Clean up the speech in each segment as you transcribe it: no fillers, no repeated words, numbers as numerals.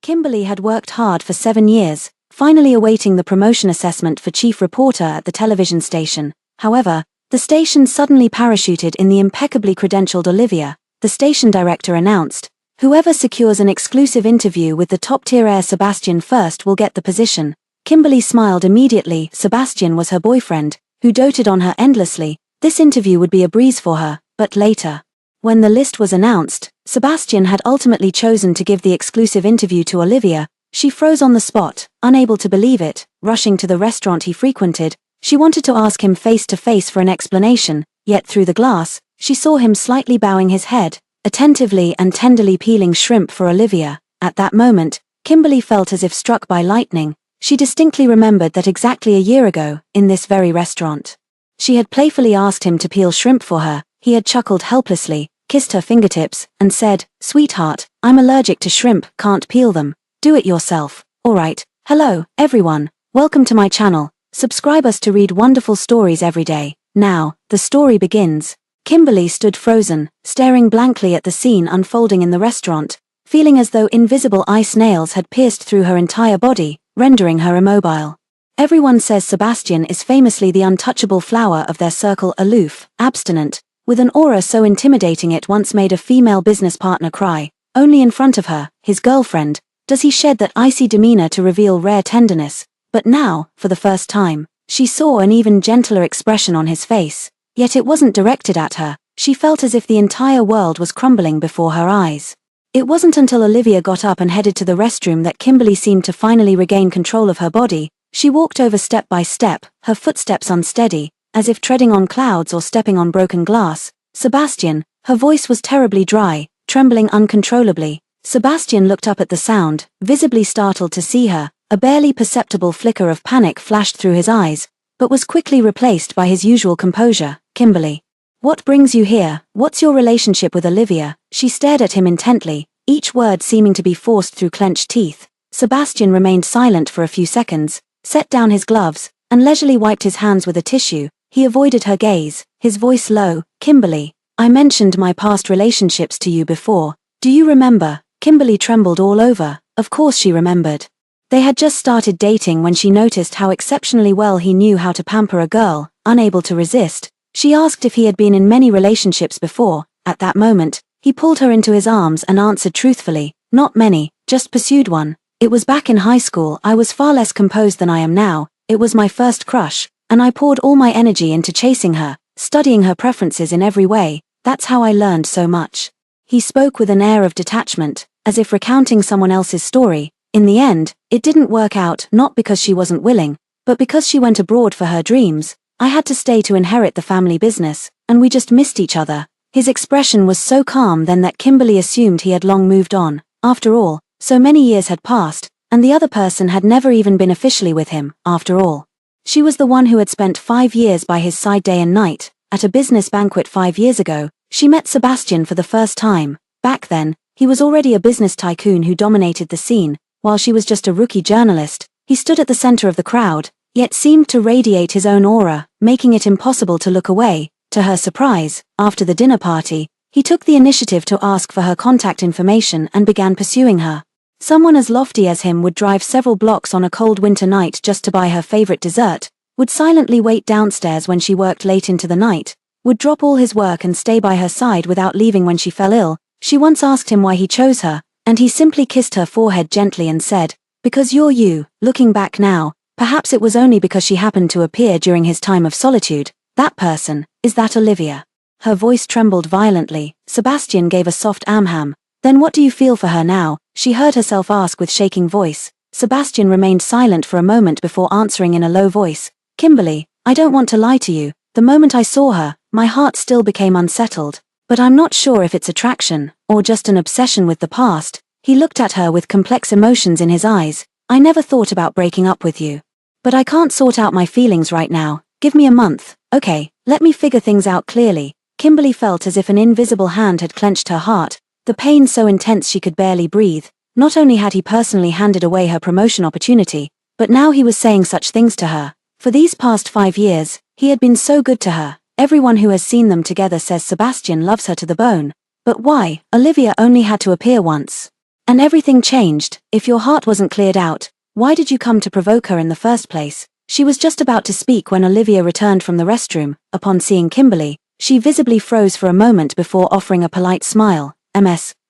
Kimberly had worked hard for 7 years, finally awaiting the promotion assessment for chief reporter at the television station. However, the station suddenly parachuted in the impeccably credentialed Olivia. The station director announced, "Whoever secures an exclusive interview with the top-tier heir Sebastian first will get the position." Kimberly smiled immediately. Sebastian was her boyfriend, who doted on her endlessly. This interview would be a breeze for her, but later. When the list was announced, Sebastian had ultimately chosen to give the exclusive interview to Olivia. She froze on the spot, unable to believe it. Rushing to the restaurant he frequented, she wanted to ask him face to face for an explanation, yet through the glass, she saw him slightly bowing his head, attentively and tenderly peeling shrimp for Olivia. At that moment, Kimberly felt as if struck by lightning. She distinctly remembered that exactly a year ago, in this very restaurant, she had playfully asked him to peel shrimp for her. He had chuckled helplessly, kissed her fingertips, and said, "Sweetheart, I'm allergic to shrimp, can't peel them. Do it yourself." Alright, hello, everyone. Welcome to my channel. Subscribe us to read wonderful stories every day. Now, the story begins. Kimberly stood frozen, staring blankly at the scene unfolding in the restaurant, feeling as though invisible ice nails had pierced through her entire body, rendering her immobile. Everyone says Sebastian is famously the untouchable flower of their circle, aloof, abstinent, with an aura so intimidating it once made a female business partner cry. Only in front of her, his girlfriend, does he shed that icy demeanor to reveal rare tenderness. But now, for the first time, she saw an even gentler expression on his face. Yet it wasn't directed at her. She felt as if the entire world was crumbling before her eyes. It wasn't until Olivia got up and headed to the restroom that Kimberly seemed to finally regain control of her body. She walked over step by step, her footsteps unsteady, as if treading on clouds or stepping on broken glass. "Sebastian," her voice was terribly dry, trembling uncontrollably. Sebastian looked up at the sound, visibly startled to see her. A barely perceptible flicker of panic flashed through his eyes, but was quickly replaced by his usual composure. "Kimberly, what brings you here? What's your relationship with Olivia?" She stared at him intently, each word seeming to be forced through clenched teeth. Sebastian remained silent for a few seconds, set down his gloves, and leisurely wiped his hands with a tissue. He avoided her gaze, his voice low. "Kimberly, I mentioned my past relationships to you before. Do you remember?" Kimberly trembled all over. Of course she remembered. They had just started dating when she noticed how exceptionally well he knew how to pamper a girl. Unable to resist, she asked if he had been in many relationships before. At that moment, he pulled her into his arms and answered truthfully, "Not many, just pursued one. It was back in high school. I was far less composed than I am now. It was my first crush, and I poured all my energy into chasing her, studying her preferences in every way. That's how I learned so much." He spoke with an air of detachment, as if recounting someone else's story. "In the end, it didn't work out, not because she wasn't willing, but because she went abroad for her dreams. I had to stay to inherit the family business, and we just missed each other." His expression was so calm then that Kimberly assumed he had long moved on. After all, so many years had passed, and the other person had never even been officially with him. After all, she was the one who had spent 5 years by his side day and night. At a business banquet 5 years ago, she met Sebastian for the first time. Back then, he was already a business tycoon who dominated the scene, while she was just a rookie journalist. He stood at the center of the crowd, yet seemed to radiate his own aura, making it impossible to look away. To her surprise, after the dinner party, he took the initiative to ask for her contact information and began pursuing her. Someone as lofty as him would drive several blocks on a cold winter night just to buy her favorite dessert, would silently wait downstairs when she worked late into the night, would drop all his work and stay by her side without leaving when she fell ill. She once asked him why he chose her, and he simply kissed her forehead gently and said, "Because you're you." Looking back now, perhaps it was only because she happened to appear during his time of solitude. "That person, is that Olivia?" Her voice trembled violently. Sebastian gave a soft "Amham." "Then what do you feel for her now?" she heard herself ask with shaking voice. Sebastian remained silent for a moment before answering in a low voice, "Kimberly, I don't want to lie to you. The moment I saw her, my heart still became unsettled. But I'm not sure if it's attraction, or just an obsession with the past." He looked at her with complex emotions in his eyes. "I never thought about breaking up with you. But I can't sort out my feelings right now. Give me a month, okay? Let me figure things out clearly." Kimberly felt as if an invisible hand had clenched her heart, the pain so intense she could barely breathe. Not only had he personally handed away her promotion opportunity, but now he was saying such things to her. For these past 5 years, he had been so good to her. Everyone who has seen them together says Sebastian loves her to the bone. But why? Olivia only had to appear once. And everything changed. If your heart wasn't cleared out, why did you come to provoke her in the first place? She was just about to speak when Olivia returned from the restroom. Upon seeing Kimberly, she visibly froze for a moment before offering a polite smile.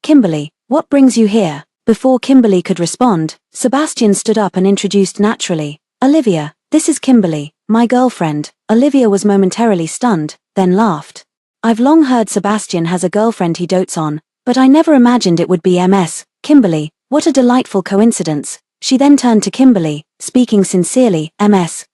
Kimberly, what brings you here? Before Kimberly could respond, Sebastian stood up and introduced naturally. Olivia, this is Kimberly, my girlfriend. Olivia was momentarily stunned, then laughed. I've long heard Sebastian has a girlfriend he dotes on, but I never imagined it would be Kimberly, what a delightful coincidence. She then turned to Kimberly, speaking sincerely.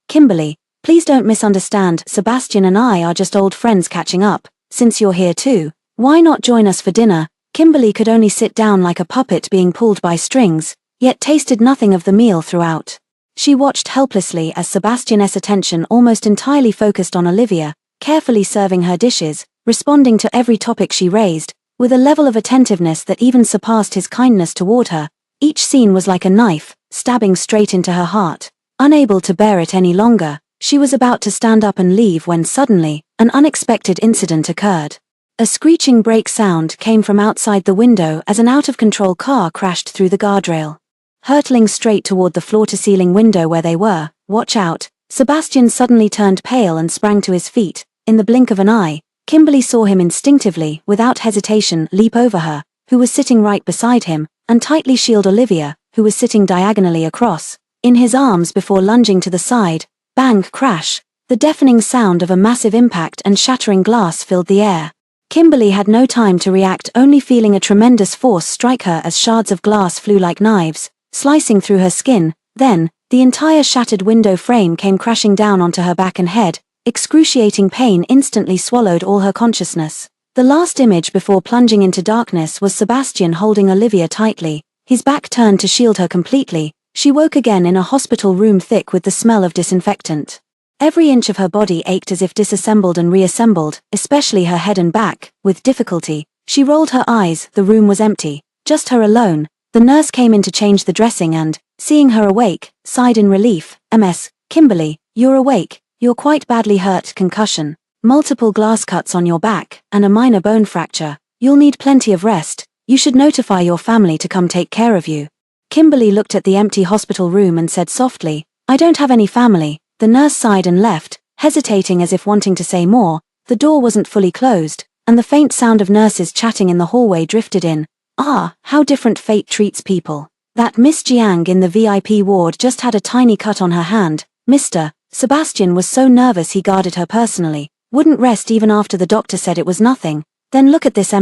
Kimberly, please don't misunderstand, Sebastian and I are just old friends catching up. Since you're here too, why not join us for dinner? Kimberly could only sit down like a puppet being pulled by strings, yet tasted nothing of the meal throughout. She watched helplessly as Sebastian's attention almost entirely focused on Olivia, carefully serving her dishes, responding to every topic she raised, with a level of attentiveness that even surpassed his kindness toward her. Each scene was like a knife, stabbing straight into her heart. Unable to bear it any longer, she was about to stand up and leave when suddenly, an unexpected incident occurred. A screeching brake sound came from outside the window as an out-of-control car crashed through the guardrail. Hurtling straight toward the floor-to-ceiling window where they were, watch out, Sebastian suddenly turned pale and sprang to his feet. In the blink of an eye, Kimberly saw him instinctively, without hesitation, leap over her, who was sitting right beside him, and tightly shield Olivia, who was sitting diagonally across, in his arms before lunging to the side. Bang, crash. The deafening sound of a massive impact and shattering glass filled the air. Kimberly had no time to react, only feeling a tremendous force strike her as shards of glass flew like knives, slicing through her skin. Then, the entire shattered window frame came crashing down onto her back and head. Excruciating pain instantly swallowed all her consciousness. The last image before plunging into darkness was Sebastian holding Olivia tightly, his back turned to shield her completely. She woke again in a hospital room thick with the smell of disinfectant. Every inch of her body ached as if disassembled and reassembled, especially her head and back. With difficulty, she rolled her eyes. The room was empty, just her alone. The nurse came in to change the dressing and, seeing her awake, sighed in relief. Kimberly, you're awake. You're quite badly hurt, concussion, multiple glass cuts on your back, and a minor bone fracture. You'll need plenty of rest. You should notify your family to come take care of you. Kimberly looked at the empty hospital room and said softly, I don't have any family. The nurse sighed and left, hesitating as if wanting to say more. The door wasn't fully closed, and the faint sound of nurses chatting in the hallway drifted in. Ah, how different fate treats people. That Miss Jiang in the VIP ward just had a tiny cut on her hand. Mr. Sebastian was so nervous he guarded her personally, wouldn't rest even after the doctor said it was nothing. Then look at this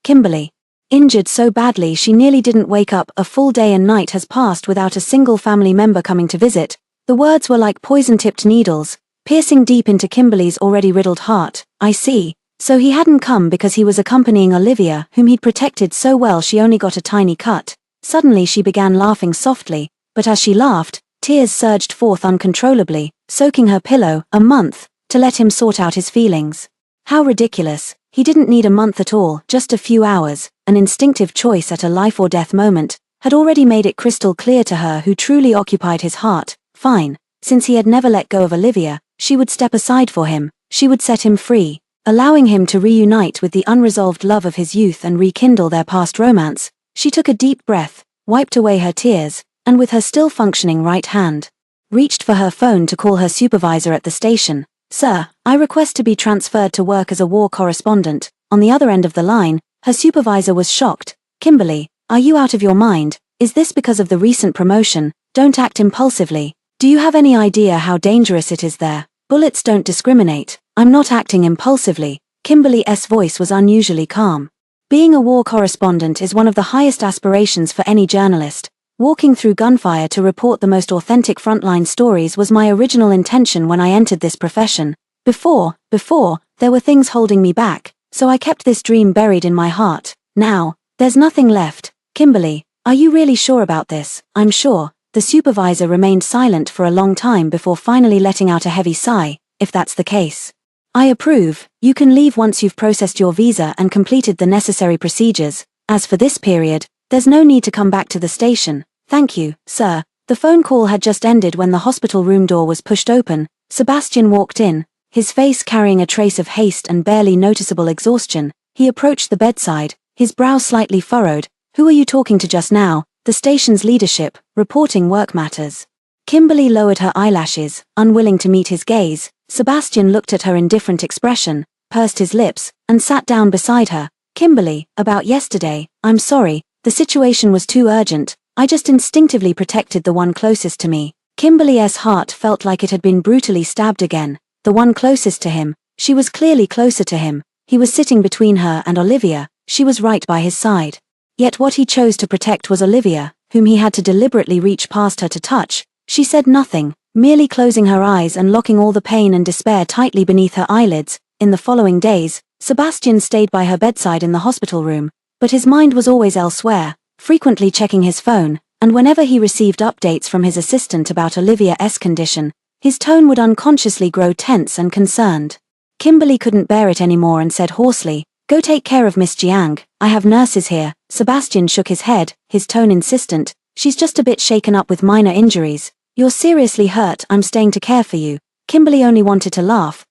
Kimberly. Injured so badly she nearly didn't wake up. A full day and night has passed without a single family member coming to visit. The words were like poison-tipped needles, piercing deep into Kimberly's already riddled heart. I see. So he hadn't come because he was accompanying Olivia, whom he'd protected so well she only got a tiny cut. Suddenly she began laughing softly, but as she laughed, tears surged forth uncontrollably, soaking her pillow. A month, to let him sort out his feelings. How ridiculous. He didn't need a month at all, just a few hours. An instinctive choice at a life-or-death moment had already made it crystal clear to her who truly occupied his heart. Fine. Since he had never let go of Olivia, she would step aside for him. She would set him free, allowing him to reunite with the unresolved love of his youth and rekindle their past romance. She took a deep breath, wiped away her tears, and with her still functioning right hand, reached for her phone to call her supervisor at the station. Sir, I request to be transferred to work as a war correspondent. On the other end of the line, her supervisor was shocked. Kimberly, are you out of your mind? Is this because of the recent promotion? Don't act impulsively. Do you have any idea how dangerous it is there? Bullets don't discriminate. I'm not acting impulsively. Kimberly's voice was unusually calm. Being a war correspondent is one of the highest aspirations for any journalist. Walking through gunfire to report the most authentic frontline stories was my original intention when I entered this profession. Before, there were things holding me back, so I kept this dream buried in my heart. Now, there's nothing left. Kimberly, are you really sure about this? I'm sure. The supervisor remained silent for a long time before finally letting out a heavy sigh. If that's the case, I approve. You can leave once you've processed your visa and completed the necessary procedures. As for this period, there's no need to come back to the station. Thank you, sir. The phone call had just ended when the hospital room door was pushed open. Sebastian walked in, his face carrying a trace of haste and barely noticeable exhaustion. He approached the bedside, his brow slightly furrowed, Who are you talking to just now? The station's leadership, reporting work matters. Kimberly lowered her eyelashes, unwilling to meet his gaze. Sebastian looked at her in different expression, pursed his lips, and sat down beside her. Kimberly, about yesterday, I'm sorry, the situation was too urgent, I just instinctively protected the one closest to me. Kimberly's heart felt like it had been brutally stabbed again. The one closest to him. She was clearly closer to him. He was sitting between her and Olivia. She was right by his side. Yet what he chose to protect was Olivia, whom he had to deliberately reach past her to touch. She said nothing, merely closing her eyes and locking all the pain and despair tightly beneath her eyelids. In the following days, Sebastian stayed by her bedside in the hospital room, but his mind was always elsewhere, frequently checking his phone, and whenever he received updates from his assistant about Olivia's condition, his tone would unconsciously grow tense and concerned. Kimberly couldn't bear it anymore and said hoarsely, "Go take care of Miss Jiang, I have nurses here." Sebastian shook his head, his tone insistent, "She's just a bit shaken up with minor injuries. You're seriously hurt, I'm staying to care for you." Kimberly only wanted to laugh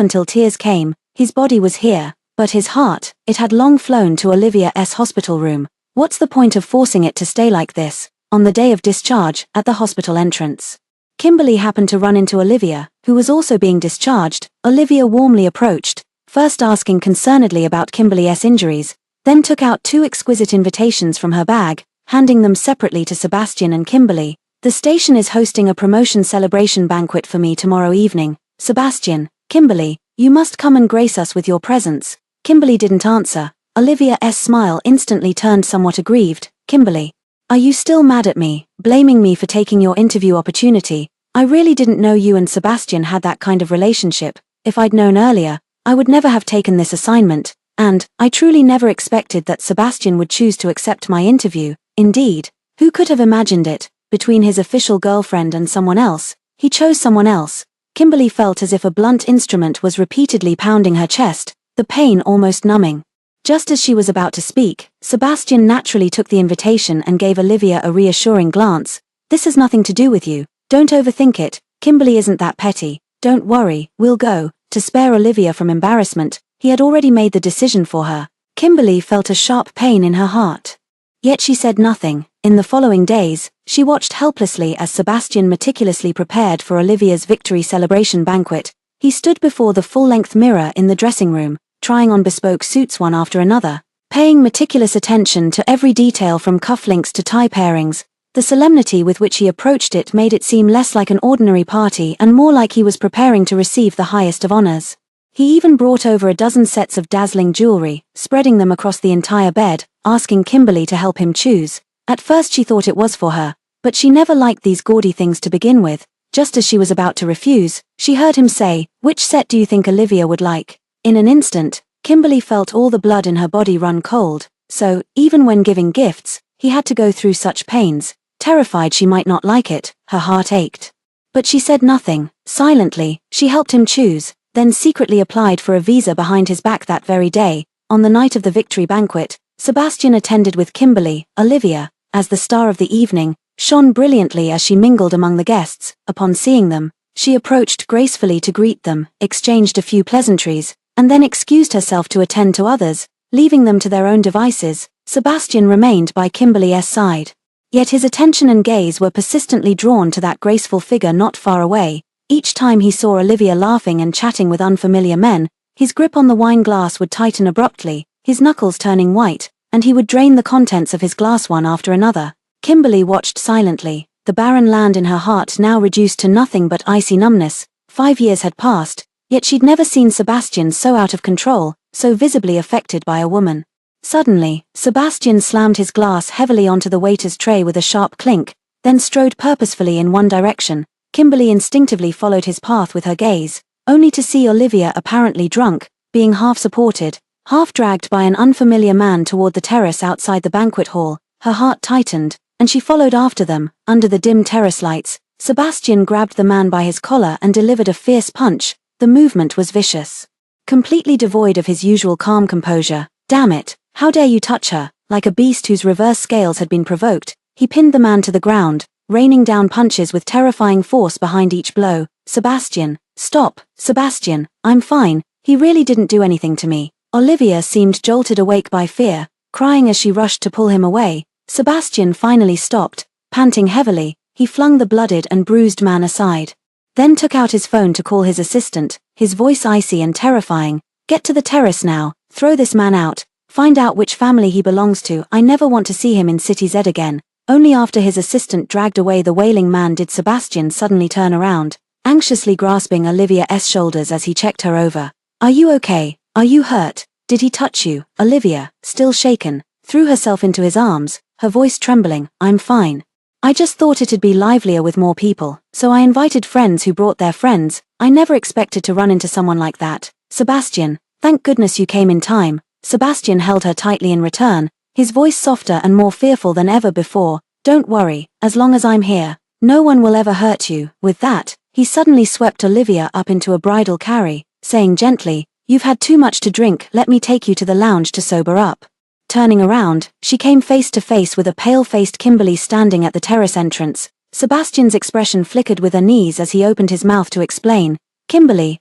until tears came. His body was here, but his heart, it had long flown to Olivia's hospital room. What's the point of forcing it to stay like this? On the day of discharge, at the hospital entrance, Kimberly happened to run into Olivia, who was also being discharged. Olivia warmly approached, first asking concernedly about Kimberly's injuries, then took out 2 exquisite invitations from her bag, handing them separately to Sebastian and Kimberly. "The station is hosting a promotion celebration banquet for me tomorrow evening. Sebastian, Kimberly, you must come and grace us with your presence." Kimberly didn't answer. Olivia's smile instantly turned somewhat aggrieved. "Kimberly, are you still mad at me, blaming me for taking your interview opportunity? I really didn't know you and Sebastian had that kind of relationship. If I'd known earlier, I would never have taken this assignment, and I truly never expected that Sebastian would choose to accept my interview. Indeed, who could have imagined it? Between his official girlfriend and someone else, he chose someone else." Kimberly felt as if a blunt instrument was repeatedly pounding her chest, the pain almost numbing. Just as she was about to speak, Sebastian naturally took the invitation and gave Olivia a reassuring glance. "This has nothing to do with you. Don't overthink it. Kimberly isn't that petty. Don't worry, we'll go." To spare Olivia from embarrassment, he had already made the decision for her. Kimberly felt a sharp pain in her heart. Yet she said nothing. In the following days, she watched helplessly as Sebastian meticulously prepared for Olivia's victory celebration banquet. He stood before the full-length mirror in the dressing room, trying on bespoke suits one after another, paying meticulous attention to every detail from cufflinks to tie pairings. The solemnity with which he approached it made it seem less like an ordinary party and more like he was preparing to receive the highest of honors. He even brought over a dozen sets of dazzling jewelry, spreading them across the entire bed, asking Kimberly to help him choose. At first she thought it was for her, but she never liked these gaudy things to begin with. Just as she was about to refuse, she heard him say, "Which set do you think Olivia would like?" In an instant, Kimberly felt all the blood in her body run cold. So, even when giving gifts, he had to go through such pains. Terrified she might not like it, her heart ached. But she said nothing. Silently, she helped him choose, then secretly applied for a visa behind his back that very day. On the night of the victory banquet, Sebastian attended with Kimberly. Olivia, as the star of the evening, shone brilliantly as she mingled among the guests. Upon seeing them, she approached gracefully to greet them, exchanged a few pleasantries, and then excused herself to attend to others, leaving them to their own devices. Sebastian remained by Kimberly's side. Yet his attention and gaze were persistently drawn to that graceful figure not far away. Each time he saw Olivia laughing and chatting with unfamiliar men, his grip on the wine glass would tighten abruptly, his knuckles turning white, and he would drain the contents of his glass one after another. Kimberly watched silently, the barren land in her heart now reduced to nothing but icy numbness. 5 years had passed, yet she'd never seen Sebastian so out of control, so visibly affected by a woman. Suddenly, Sebastian slammed his glass heavily onto the waiter's tray with a sharp clink, then strode purposefully in one direction. Kimberly instinctively followed his path with her gaze, only to see Olivia apparently drunk, being half supported, half dragged by an unfamiliar man toward the terrace outside the banquet hall. Her heart tightened, and she followed after them. Under the dim terrace lights, Sebastian grabbed the man by his collar and delivered a fierce punch. The movement was vicious, completely devoid of his usual calm composure. "Damn it, how dare you touch her?" Like a beast whose reverse scales had been provoked, he pinned the man to the ground, raining down punches with terrifying force behind each blow. "Sebastian, stop, Sebastian, I'm fine, he really didn't do anything to me." Olivia seemed jolted awake by fear, crying as she rushed to pull him away. Sebastian finally stopped. Panting heavily, he flung the blooded and bruised man aside. Then took out his phone to call his assistant, his voice icy and terrifying. "Get to the terrace now, throw this man out, find out which family he belongs to. I never want to see him in City Z again." Only after his assistant dragged away the wailing man did Sebastian suddenly turn around, anxiously grasping Olivia's shoulders as he checked her over. "Are you okay? Are you hurt? Did he touch you?" Olivia, still shaken, threw herself into his arms, her voice trembling. "I'm fine. I just thought it'd be livelier with more people, so I invited friends who brought their friends. I never expected to run into someone like that." "Sebastian, thank goodness you came in time." Sebastian held her tightly in return, his voice softer and more fearful than ever before. "Don't worry, as long as I'm here, no one will ever hurt you." With that, he suddenly swept Olivia up into a bridal carry, saying gently, "You've had too much to drink, let me take you to the lounge to sober up." Turning around, she came face to face with a pale-faced Kimberly standing at the terrace entrance. Sebastian's expression flickered with unease as he opened his mouth to explain. "Kimberly,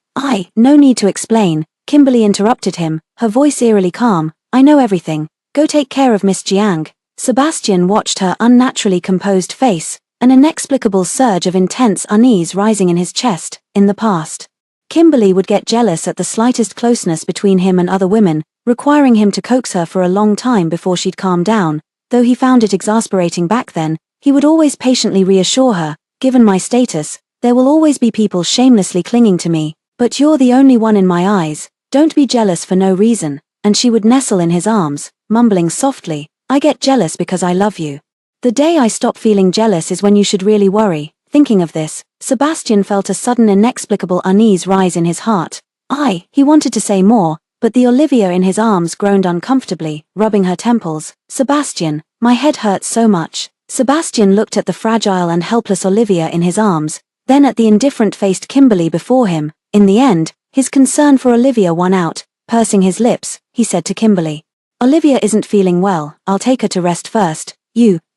no need to explain." Kimberly interrupted him, her voice eerily calm. "I know everything. Go take care of Miss Jiang." Sebastian watched her unnaturally composed face, an inexplicable surge of intense unease rising in his chest. In the past, Kimberly would get jealous at the slightest closeness between him and other women, requiring him to coax her for a long time before she'd calm down. Though he found it exasperating back then, he would always patiently reassure her, "Given my status, there will always be people shamelessly clinging to me, but you're the only one in my eyes. Don't be jealous for no reason." And she would nestle in his arms, mumbling softly, "I get jealous because I love you. The day I stop feeling jealous is when you should really worry." Thinking of this, Sebastian felt a sudden inexplicable unease rise in his heart. He wanted to say more, but the Olivia in his arms groaned uncomfortably, rubbing her temples. "Sebastian, my head hurts so much." Sebastian looked at the fragile and helpless Olivia in his arms, then at the indifferent-faced Kimberly before him. In the end, his concern for Olivia won out. Pursing his lips, he said to Kimberly, "Olivia isn't feeling well, I'll take her to rest first.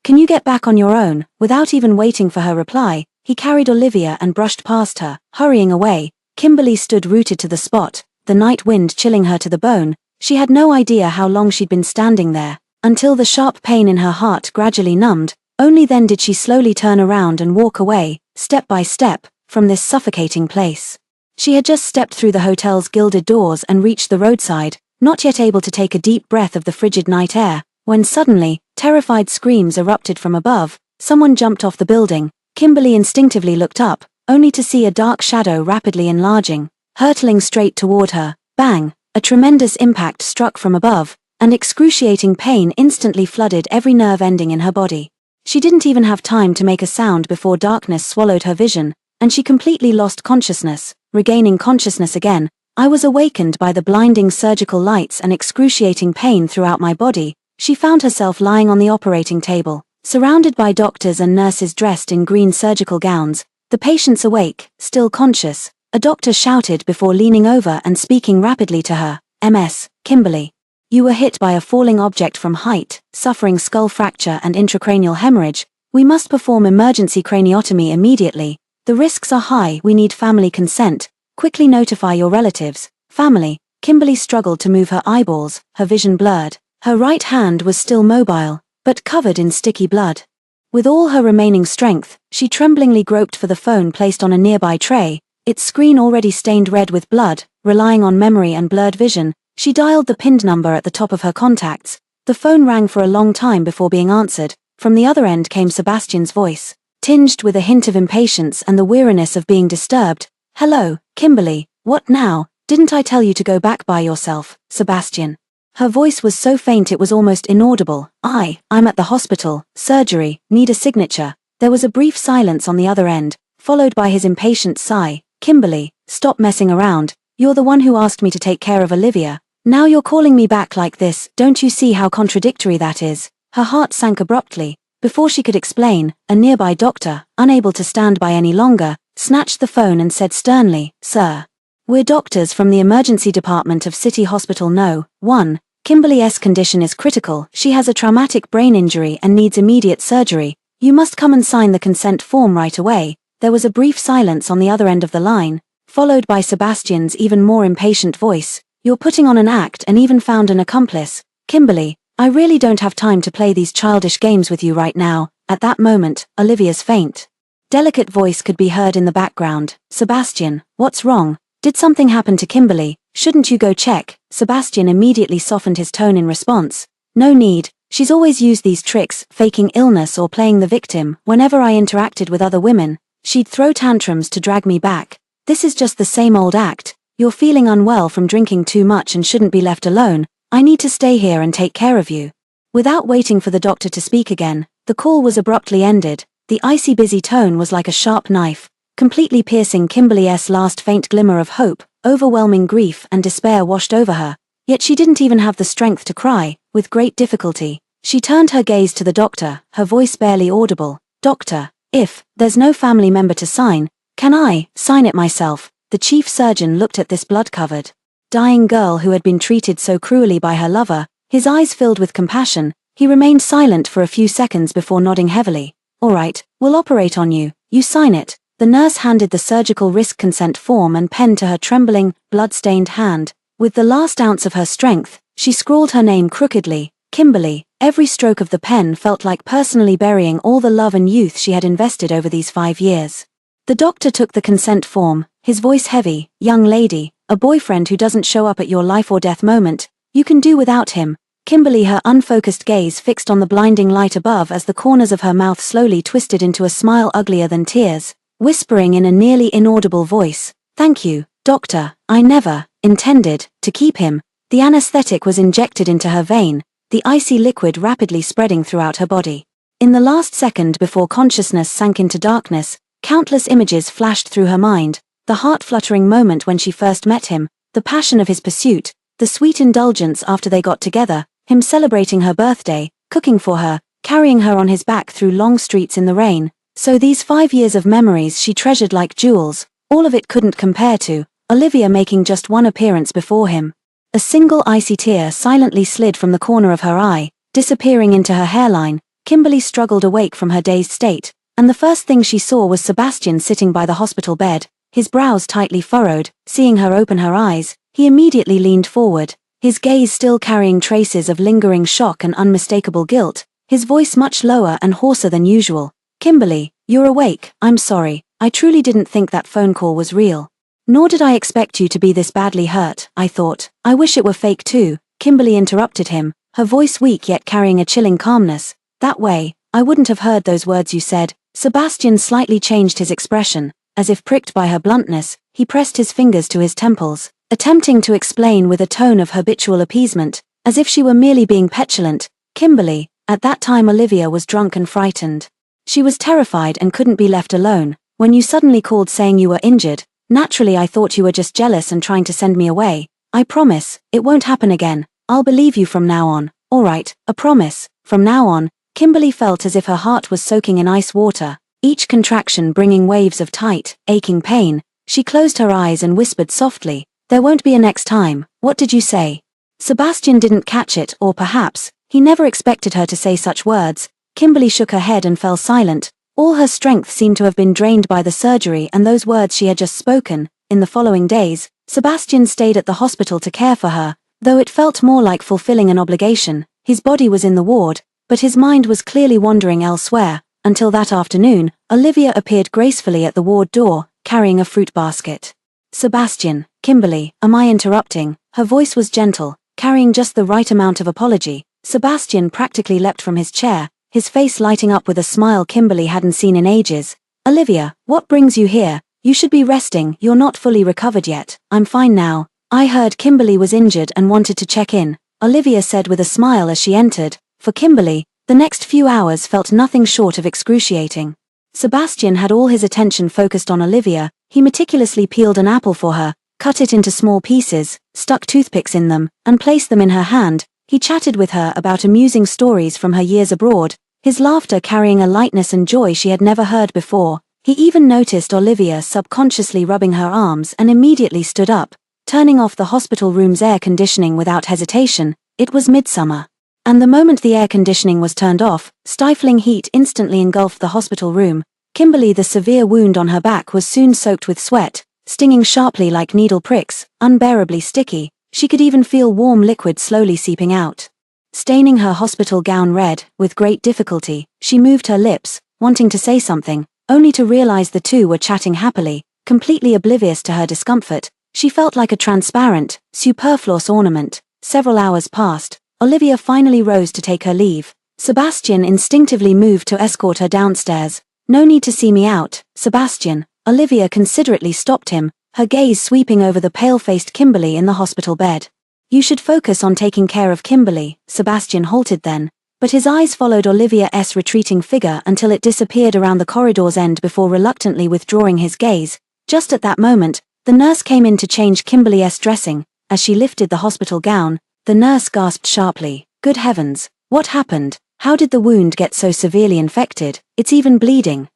Can you get back on your own?" Without even waiting for her reply, he carried Olivia and brushed past her, hurrying away. Kimberly stood rooted to the spot, the night wind chilling her to the bone. She had no idea how long she'd been standing there, until the sharp pain in her heart gradually numbed. Only then did she slowly turn around and walk away, step by step, from this suffocating place. She had just stepped through the hotel's gilded doors and reached the roadside, not yet able to take a deep breath of the frigid night air, when suddenly, terrified screams erupted from above. Someone jumped off the building. Kimberly instinctively looked up, only to see a dark shadow rapidly enlarging, hurtling straight toward her. Bang! A tremendous impact struck from above, and excruciating pain instantly flooded every nerve ending in her body. She didn't even have time to make a sound before darkness swallowed her vision, and she completely lost consciousness. Regaining consciousness again, I was awakened by the blinding surgical lights and excruciating pain throughout my body. She found herself lying on the operating table, surrounded by doctors and nurses dressed in green surgical gowns. "The patient's awake, still conscious," a doctor shouted before leaning over and speaking rapidly to her. "Ms. Kimberly, you were hit by a falling object from height, suffering skull fracture and intracranial hemorrhage. We must perform emergency craniotomy immediately. The risks are high. We need family consent. Quickly notify your relatives." Family. Kimberly struggled to move her eyeballs, her vision blurred. Her right hand was still mobile, but covered in sticky blood. With all her remaining strength, she tremblingly groped for the phone placed on a nearby tray, its screen already stained red with blood. Relying on memory and blurred vision, she dialed the pinned number at the top of her contacts. The phone rang for a long time before being answered. From the other end came Sebastian's voice, tinged with a hint of impatience and the weariness of being disturbed. "Hello, Kimberly, what now? Didn't I tell you to go back by yourself, Sebastian?" Her voice was so faint it was almost inaudible. I'm at the hospital, surgery, need a signature." There was a brief silence on the other end, followed by his impatient sigh. "Kimberly, stop messing around. You're the one who asked me to take care of Olivia. Now you're calling me back like this. Don't you see how contradictory that is?" Her heart sank abruptly. Before she could explain, a nearby doctor, unable to stand by any longer, snatched the phone and said sternly, "Sir, we're doctors from the emergency department of City Hospital No. 1. Kimberly's condition is critical. She has a traumatic brain injury and needs immediate surgery. You must come and sign the consent form right away." There was a brief silence on the other end of the line, followed by Sebastian's even more impatient voice. "You're putting on an act and even found an accomplice. Kimberly, I really don't have time to play these childish games with you right now." At that moment, Olivia's faint, delicate voice could be heard in the background. "Sebastian, what's wrong? Did something happen to Kimberly? Shouldn't you go check?" Sebastian immediately softened his tone in response. "No need, she's always used these tricks, faking illness or playing the victim. Whenever I interacted with other women, she'd throw tantrums to drag me back. This is just the same old act. You're feeling unwell from drinking too much and shouldn't be left alone. I need to stay here and take care of you." Without waiting for the doctor to speak again, the call was abruptly ended. The icy busy tone was like a sharp knife, completely piercing Kimberly's last faint glimmer of hope. Overwhelming grief and despair washed over her, yet she didn't even have the strength to cry. With great difficulty, she turned her gaze to the doctor, her voice barely audible. "Doctor, if there's no family member to sign, can I sign it myself?" The chief surgeon looked at this blood-covered, dying girl who had been treated so cruelly by her lover, his eyes filled with compassion. He remained silent for a few seconds before nodding heavily. "All right, we'll operate on you. You sign it." The nurse handed the surgical risk consent form and pen to her trembling, blood-stained hand. With the last ounce of her strength, she scrawled her name crookedly, Kimberly. Every stroke of the pen felt like personally burying all the love and youth she had invested over these 5 years. The doctor took the consent form, his voice heavy. "Young lady, a boyfriend who doesn't show up at your life or death moment, you can do without him." Kimberly, her unfocused gaze fixed on the blinding light above as the corners of her mouth slowly twisted into a smile uglier than tears, whispering in a nearly inaudible voice, "Thank you, doctor, I never intended to keep him." The anesthetic was injected into her vein, the icy liquid rapidly spreading throughout her body. In the last second before consciousness sank into darkness, countless images flashed through her mind: the heart-fluttering moment when she first met him, the passion of his pursuit, the sweet indulgence after they got together, him celebrating her birthday, cooking for her, carrying her on his back through long streets in the rain. So these 5 years of memories she treasured like jewels. All of it couldn't compare to Olivia making just one appearance before him. A single icy tear silently slid from the corner of her eye, disappearing into her hairline. Kimberly struggled awake from her dazed state, and the first thing she saw was Sebastian sitting by the hospital bed, his brows tightly furrowed. Seeing her open her eyes, he immediately leaned forward, his gaze still carrying traces of lingering shock and unmistakable guilt, his voice much lower and hoarser than usual. "Kimberly, you're awake. I'm sorry, I truly didn't think that phone call was real. Nor did I expect you to be this badly hurt. I thought, I wish it were fake too." Kimberly interrupted him, her voice weak yet carrying a chilling calmness. "That way, I wouldn't have heard those words you said." Sebastian slightly changed his expression, as if pricked by her bluntness. He pressed his fingers to his temples, attempting to explain with a tone of habitual appeasement, as if she were merely being petulant. "Kimberly, at that time Olivia was drunk and frightened. She was terrified and couldn't be left alone. When you suddenly called saying you were injured, naturally I thought you were just jealous and trying to send me away. I promise, it won't happen again. I'll believe you from now on." "All right, a promise." From now on, Kimberly felt as if her heart was soaking in ice water, each contraction bringing waves of tight, aching pain. She closed her eyes and whispered softly, "There won't be a next time." "What did you say?" Sebastian didn't catch it, or perhaps, he never expected her to say such words. Kimberly shook her head and fell silent. All her strength seemed to have been drained by the surgery and those words she had just spoken. In the following days, Sebastian stayed at the hospital to care for her, though it felt more like fulfilling an obligation. His body was in the ward, but his mind was clearly wandering elsewhere. Until that afternoon, Olivia appeared gracefully at the ward door, carrying a fruit basket. "Sebastian, Kimberly, am I interrupting?" Her voice was gentle, carrying just the right amount of apology. Sebastian practically leapt from his chair, his face lighting up with a smile Kimberly hadn't seen in ages. "Olivia, what brings you here? You should be resting. You're not fully recovered yet." "I'm fine now. I heard Kimberly was injured and wanted to check in," Olivia said with a smile as she entered. For Kimberly, the next few hours felt nothing short of excruciating. Sebastian had all his attention focused on Olivia. He meticulously peeled an apple for her, cut it into small pieces, stuck toothpicks in them, and placed them in her hand. He chatted with her about amusing stories from her years abroad, his laughter carrying a lightness and joy she had never heard before. He even noticed Olivia subconsciously rubbing her arms and immediately stood up, turning off the hospital room's air conditioning without hesitation. It was midsummer. And the moment the air conditioning was turned off, stifling heat instantly engulfed the hospital room. Kimberly, the severe wound on her back was soon soaked with sweat, stinging sharply like needle pricks, unbearably sticky. She could even feel warm liquid slowly seeping out. staining her hospital gown red. With great difficulty, she moved her lips, wanting to say something, only to realize the two were chatting happily, completely oblivious to her discomfort. She felt like a transparent, superfluous ornament. Several hours passed. Olivia finally rose to take her leave. Sebastian instinctively moved to escort her downstairs. "No need to see me out, Sebastian." Olivia considerately stopped him, her gaze sweeping over the pale-faced Kimberly in the hospital bed. "You should focus on taking care of Kimberly." Sebastian halted then, but his eyes followed Olivia's retreating figure until it disappeared around the corridor's end before reluctantly withdrawing his gaze. Just at that moment, the nurse came in to change Kimberly's dressing. As she lifted the hospital gown, the nurse gasped sharply, "Good heavens, what happened? How did the wound get so severely infected? It's even bleeding."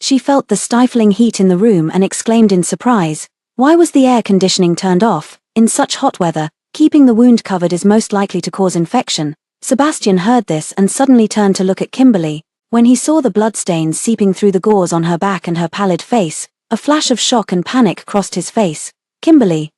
She felt the stifling heat in the room and exclaimed in surprise, "Why was the air conditioning turned off? In such hot weather, keeping the wound covered is most likely to cause infection." Sebastian heard this and suddenly turned to look at Kimberly. When he saw the bloodstains seeping through the gauze on her back and her pallid face, a flash of shock and panic crossed his face. "Kimberly,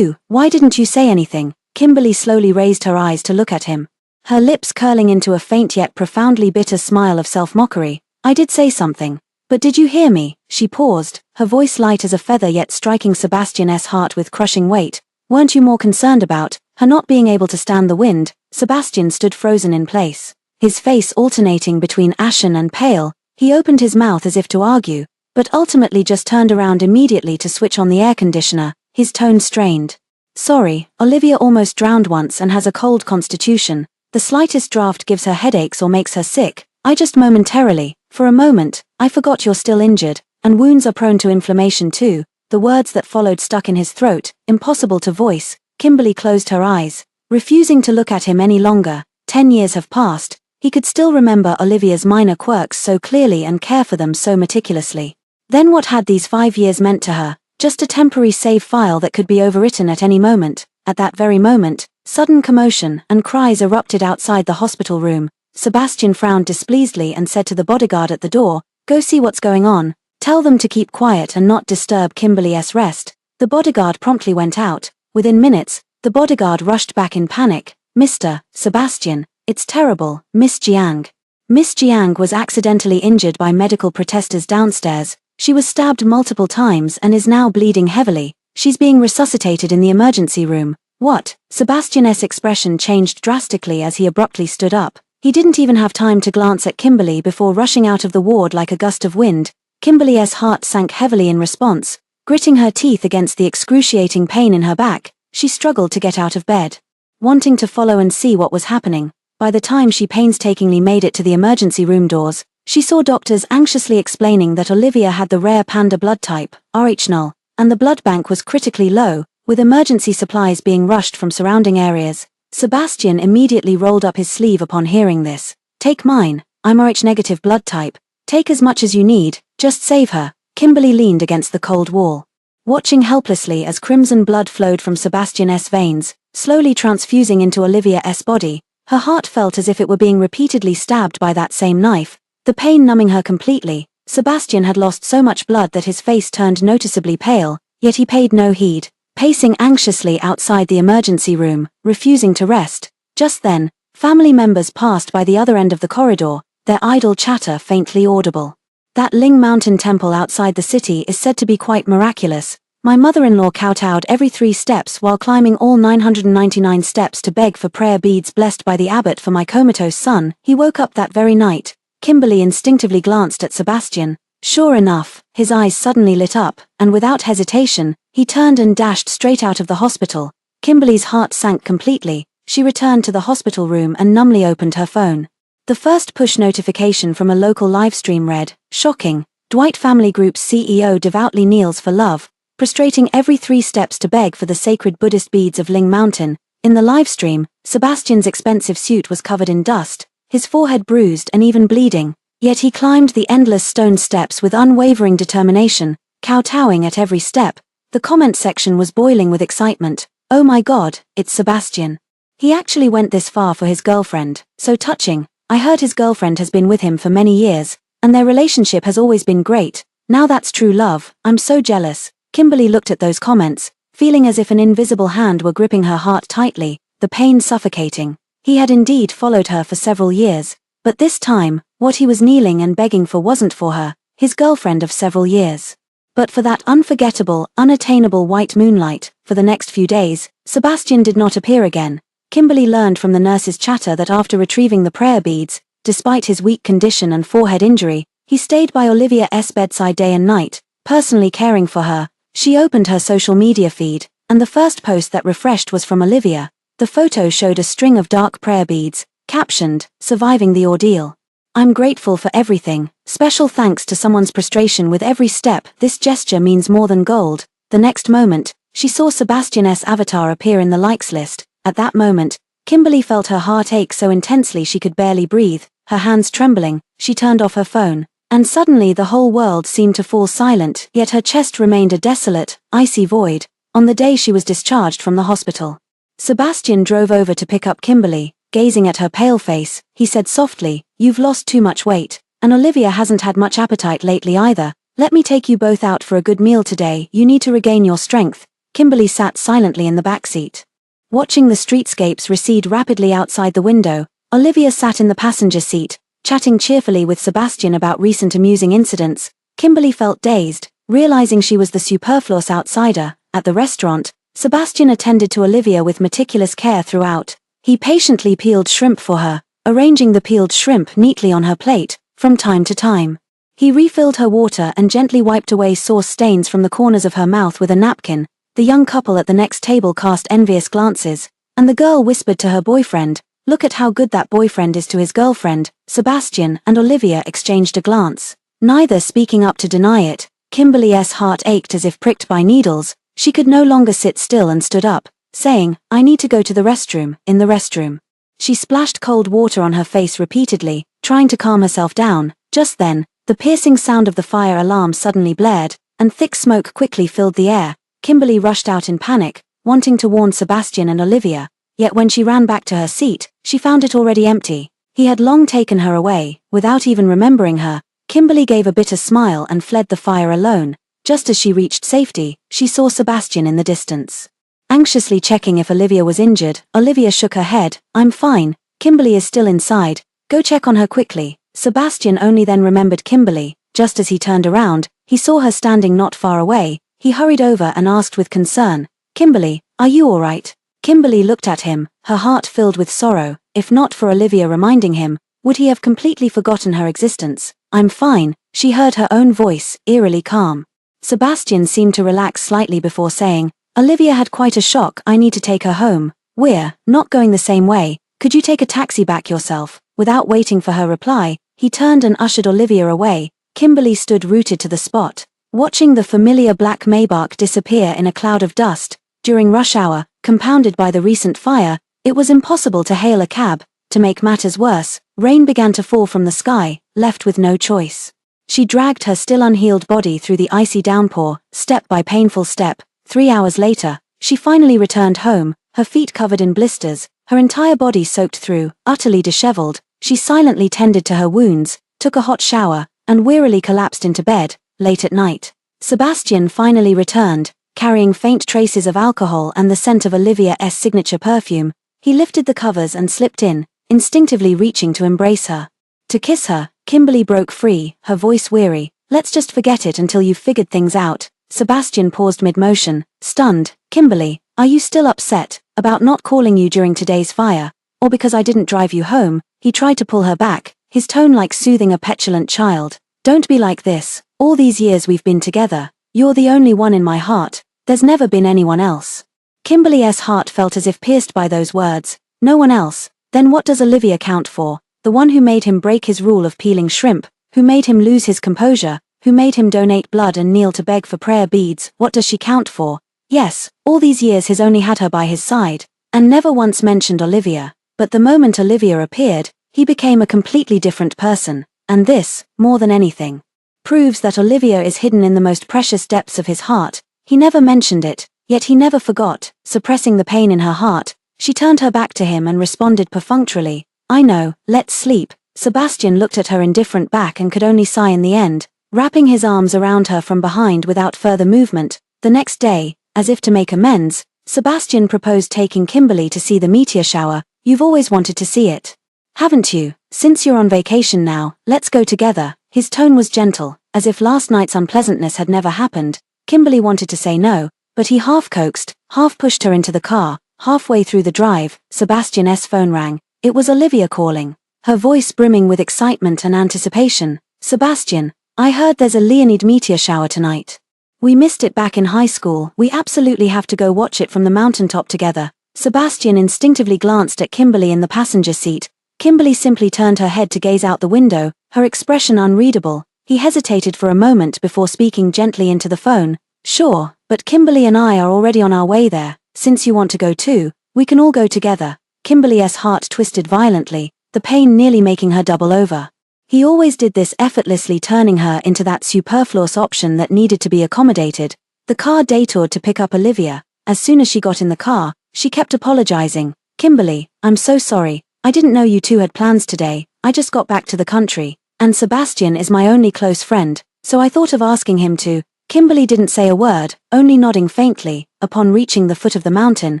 why didn't you say anything?" Kimberly slowly raised her eyes to look at him, her lips curling into a faint yet profoundly bitter smile of self-mockery. "I did say something. But did you hear me?" She paused, her voice light as a feather yet striking Sebastian's heart with crushing weight. "Weren't you more concerned about her not being able to stand the wind?" Sebastian stood frozen in place, his face alternating between ashen and pale. He opened his mouth as if to argue, but ultimately just turned around immediately to switch on the air conditioner, his tone strained. "Sorry, Olivia almost drowned once and has a cold constitution. The slightest draft gives her headaches or makes her sick. I just momentarily, for a moment, I forgot you're still injured, and wounds are prone to inflammation too." The words that followed stuck in his throat, impossible to voice. Kimberly closed her eyes, refusing to look at him any longer. 10 years have passed. He could still remember Olivia's minor quirks so clearly and care for them so meticulously. Then what had these 5 years meant to her? Just a temporary save file that could be overwritten at any moment. At that very moment, sudden commotion and cries erupted outside the hospital room. Sebastian frowned displeasedly and said to the bodyguard at the door, "Go see what's going on. Tell them to keep quiet and not disturb Kimberly's rest." The bodyguard promptly went out. Within minutes, the bodyguard rushed back in panic. "Mr. Sebastian, it's terrible, Miss Jiang." Miss Jiang was accidentally injured by medical protesters downstairs. She was stabbed multiple times and is now bleeding heavily. She's being resuscitated in the emergency room. "What?" Sebastian's expression changed drastically as he abruptly stood up. He didn't even have time to glance at Kimberly before rushing out of the ward like a gust of wind. Kimberly's heart sank heavily in response. Gritting her teeth against the excruciating pain in her back, she struggled to get out of bed, wanting to follow and see what was happening. By the time she painstakingly made it to the emergency room doors, she saw doctors anxiously explaining that Olivia had the rare panda blood type, Rh-null, and the blood bank was critically low, with emergency supplies being rushed from surrounding areas. Sebastian immediately rolled up his sleeve upon hearing this. "Take mine, I'm Rh-negative blood type. Take as much as you need, just save her." Kimberly leaned against the cold wall, watching helplessly as crimson blood flowed from Sebastian's veins, slowly transfusing into Olivia's body. Her heart felt as if it were being repeatedly stabbed by that same knife, the pain numbing her completely. Sebastian had lost so much blood that his face turned noticeably pale, yet he paid no heed, pacing anxiously outside the emergency room, refusing to rest. Just then, family members passed by the other end of the corridor, their idle chatter faintly audible. "That Ling Mountain temple outside the city is said to be quite miraculous. My mother-in-law kowtowed every 3 steps while climbing all 999 steps to beg for prayer beads blessed by the abbot for my comatose son. He woke up that very night." Kimberly instinctively glanced at Sebastian. Sure enough, his eyes suddenly lit up, and without hesitation, he turned and dashed straight out of the hospital. Kimberly's heart sank completely. She returned to the hospital room and numbly opened her phone. The first push notification from a local livestream read, "Shocking, Dwight Family Group's CEO devoutly kneels for love, prostrating every 3 steps to beg for the sacred Buddhist beads of Ling Mountain." In the livestream, Sebastian's expensive suit was covered in dust, his forehead bruised and even bleeding, yet he climbed the endless stone steps with unwavering determination, kowtowing at every step. The comment section was boiling with excitement. "Oh my God, it's Sebastian. He actually went this far for his girlfriend, so touching. I heard his girlfriend has been with him for many years, and their relationship has always been great. Now that's true love. I'm so jealous." Kimberly looked at those comments, feeling as if an invisible hand were gripping her heart tightly, the pain suffocating. He had indeed followed her for several years, but this time, what he was kneeling and begging for wasn't for her, his girlfriend of several years, but for that unforgettable, unattainable white moonlight. For the next few days, Sebastian did not appear again. Kimberly learned from the nurse's chatter that after retrieving the prayer beads, despite his weak condition and forehead injury, he stayed by Olivia's bedside day and night, personally caring for her. She opened her social media feed, and the first post that refreshed was from Olivia. The photo showed a string of dark prayer beads, captioned, "Surviving the ordeal. I'm grateful for everything, special thanks to someone's prostration with every step, this gesture means more than gold." The next moment, she saw Sebastian's avatar appear in the likes list. At that moment, Kimberly felt her heart ache so intensely she could barely breathe, her hands trembling. She turned off her phone, and suddenly the whole world seemed to fall silent, yet her chest remained a desolate, icy void. On the day she was discharged from the hospital, Sebastian drove over to pick up Kimberly. Gazing at her pale face, he said softly, "You've lost too much weight, and Olivia hasn't had much appetite lately either. Let me take you both out for a good meal today. You need to regain your strength." Kimberly sat silently in the backseat, watching the streetscapes recede rapidly outside the window. Olivia sat in the passenger seat, chatting cheerfully with Sebastian about recent amusing incidents. Kimberly felt dazed, realizing she was the superfluous outsider. At the restaurant, Sebastian attended to Olivia with meticulous care throughout. He patiently peeled shrimp for her, arranging the peeled shrimp neatly on her plate. From time to time, he refilled her water and gently wiped away sauce stains from the corners of her mouth with a napkin. The young couple at the next table cast envious glances, and the girl whispered to her boyfriend, "Look at how good that boyfriend is to his girlfriend." Sebastian and Olivia exchanged a glance, neither speaking up to deny it. Kimberly's heart ached as if pricked by needles. She could no longer sit still and stood up, saying, "I need to go to the restroom." In the restroom, she splashed cold water on her face repeatedly, trying to calm herself down. Just then, the piercing sound of the fire alarm suddenly blared, and thick smoke quickly filled the air. Kimberly rushed out in panic, wanting to warn Sebastian and Olivia, yet when she ran back to her seat, she found it already empty. He had long taken her away, without even remembering her. Kimberly gave a bitter smile and fled the fire alone. Just as she reached safety, she saw Sebastian in the distance, anxiously checking if Olivia was injured. Olivia shook her head. "I'm fine, Kimberly is still inside. Go check on her quickly." Sebastian only then remembered Kimberly. Just as he turned around, he saw her standing not far away. He hurried over and asked with concern, "Kimberly, are you all right?" Kimberly looked at him, her heart filled with sorrow. If not for Olivia reminding him, would he have completely forgotten her existence? "I'm fine," she heard her own voice, eerily calm. Sebastian seemed to relax slightly before saying, "Olivia had quite a shock. I need to take her home." "We're not going the same way. Could you take a taxi back yourself?" Without waiting for her reply, he turned and ushered Olivia away. Kimberly stood rooted to the spot, watching the familiar black Maybach disappear in a cloud of dust. During rush hour, compounded by the recent fire, it was impossible to hail a cab. To make matters worse, rain began to fall from the sky. Left with no choice, she dragged her still unhealed body through the icy downpour, step by painful step. 3 hours later, she finally returned home, her feet covered in blisters, her entire body soaked through, utterly disheveled. She silently tended to her wounds, took a hot shower, and wearily collapsed into bed. Late at night, Sebastian finally returned, carrying faint traces of alcohol and the scent of Olivia's signature perfume. He lifted the covers and slipped in, instinctively reaching to embrace her. To kiss her, Kimberly broke free, her voice weary. "Let's just forget it until you've figured things out." Sebastian paused mid-motion, stunned. "Kimberly, are you still upset about not calling you during today's fire? Or because I didn't drive you home?" He tried to pull her back, his tone like soothing a petulant child. "Don't be like this. All these years we've been together. You're the only one in my heart. There's never been anyone else." Kimberly's heart felt as if pierced by those words. No one else. Then what does Olivia count for? The one who made him break his rule of peeling shrimp, who made him lose his composure, who made him donate blood and kneel to beg for prayer beads. What does she count for? Yes, all these years he's only had her by his side, and never once mentioned Olivia. But the moment Olivia appeared, he became a completely different person. And this, more than anything, proves that Olivia is hidden in the most precious depths of his heart. He never mentioned it, yet he never forgot. Suppressing the pain in her heart, she turned her back to him and responded perfunctorily, "I know, let's sleep." Sebastian looked at her indifferent back and could only sigh in the end, wrapping his arms around her from behind without further movement. The next day, as if to make amends, Sebastian proposed taking Kimberly to see the meteor shower. You've always wanted to see it. Haven't you? Since you're on vacation now, let's go together." His tone was gentle, as if last night's unpleasantness had never happened. Kimberly wanted to say no, but he half coaxed, half pushed her into the car. Halfway through the drive, Sebastian's phone rang. It was Olivia calling, her voice brimming with excitement and anticipation. "Sebastian, I heard there's a Leonid meteor shower tonight. We missed it back in high school. We absolutely have to go watch it from the mountaintop together." Sebastian instinctively glanced at Kimberly in the passenger seat. Kimberly simply turned her head to gaze out the window, her expression unreadable. He hesitated for a moment before speaking gently into the phone. "Sure, but Kimberly and I are already on our way there. Since you want to go too, we can all go together." Kimberly's heart twisted violently, the pain nearly making her double over. He always did this effortlessly, turning her into that superfluous option that needed to be accommodated. The car detoured to pick up Olivia. As soon as she got in the car, she kept apologizing. "Kimberly, I'm so sorry. I didn't know you two had plans today. I just got back to the country. And Sebastian is my only close friend, so I thought of asking him to." Kimberly didn't say a word, only nodding faintly, upon reaching the foot of the mountain,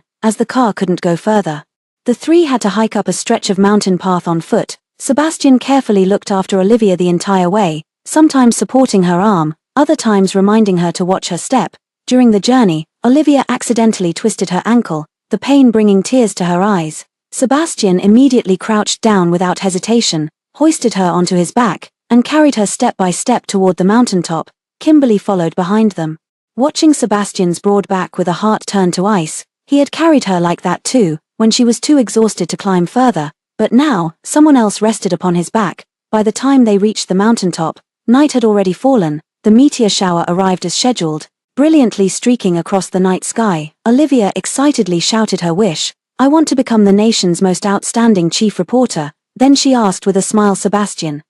as the car couldn't go further. The three had to hike up a stretch of mountain path on foot. Sebastian carefully looked after Olivia the entire way, sometimes supporting her arm, other times reminding her to watch her step. During the journey, Olivia accidentally twisted her ankle, the pain bringing tears to her eyes. Sebastian immediately crouched down without hesitation, hoisted her onto his back, and carried her step by step toward the mountaintop. Kimberly followed behind them. Watching Sebastian's broad back with a heart turned to ice, he had carried her like that too, when she was too exhausted to climb further, but now, someone else rested upon his back. By the time they reached the mountaintop, night had already fallen. The meteor shower arrived as scheduled, brilliantly streaking across the night sky. Olivia excitedly shouted her wish. "I want to become the nation's most outstanding chief reporter." Then she asked with a smile, Sebastian,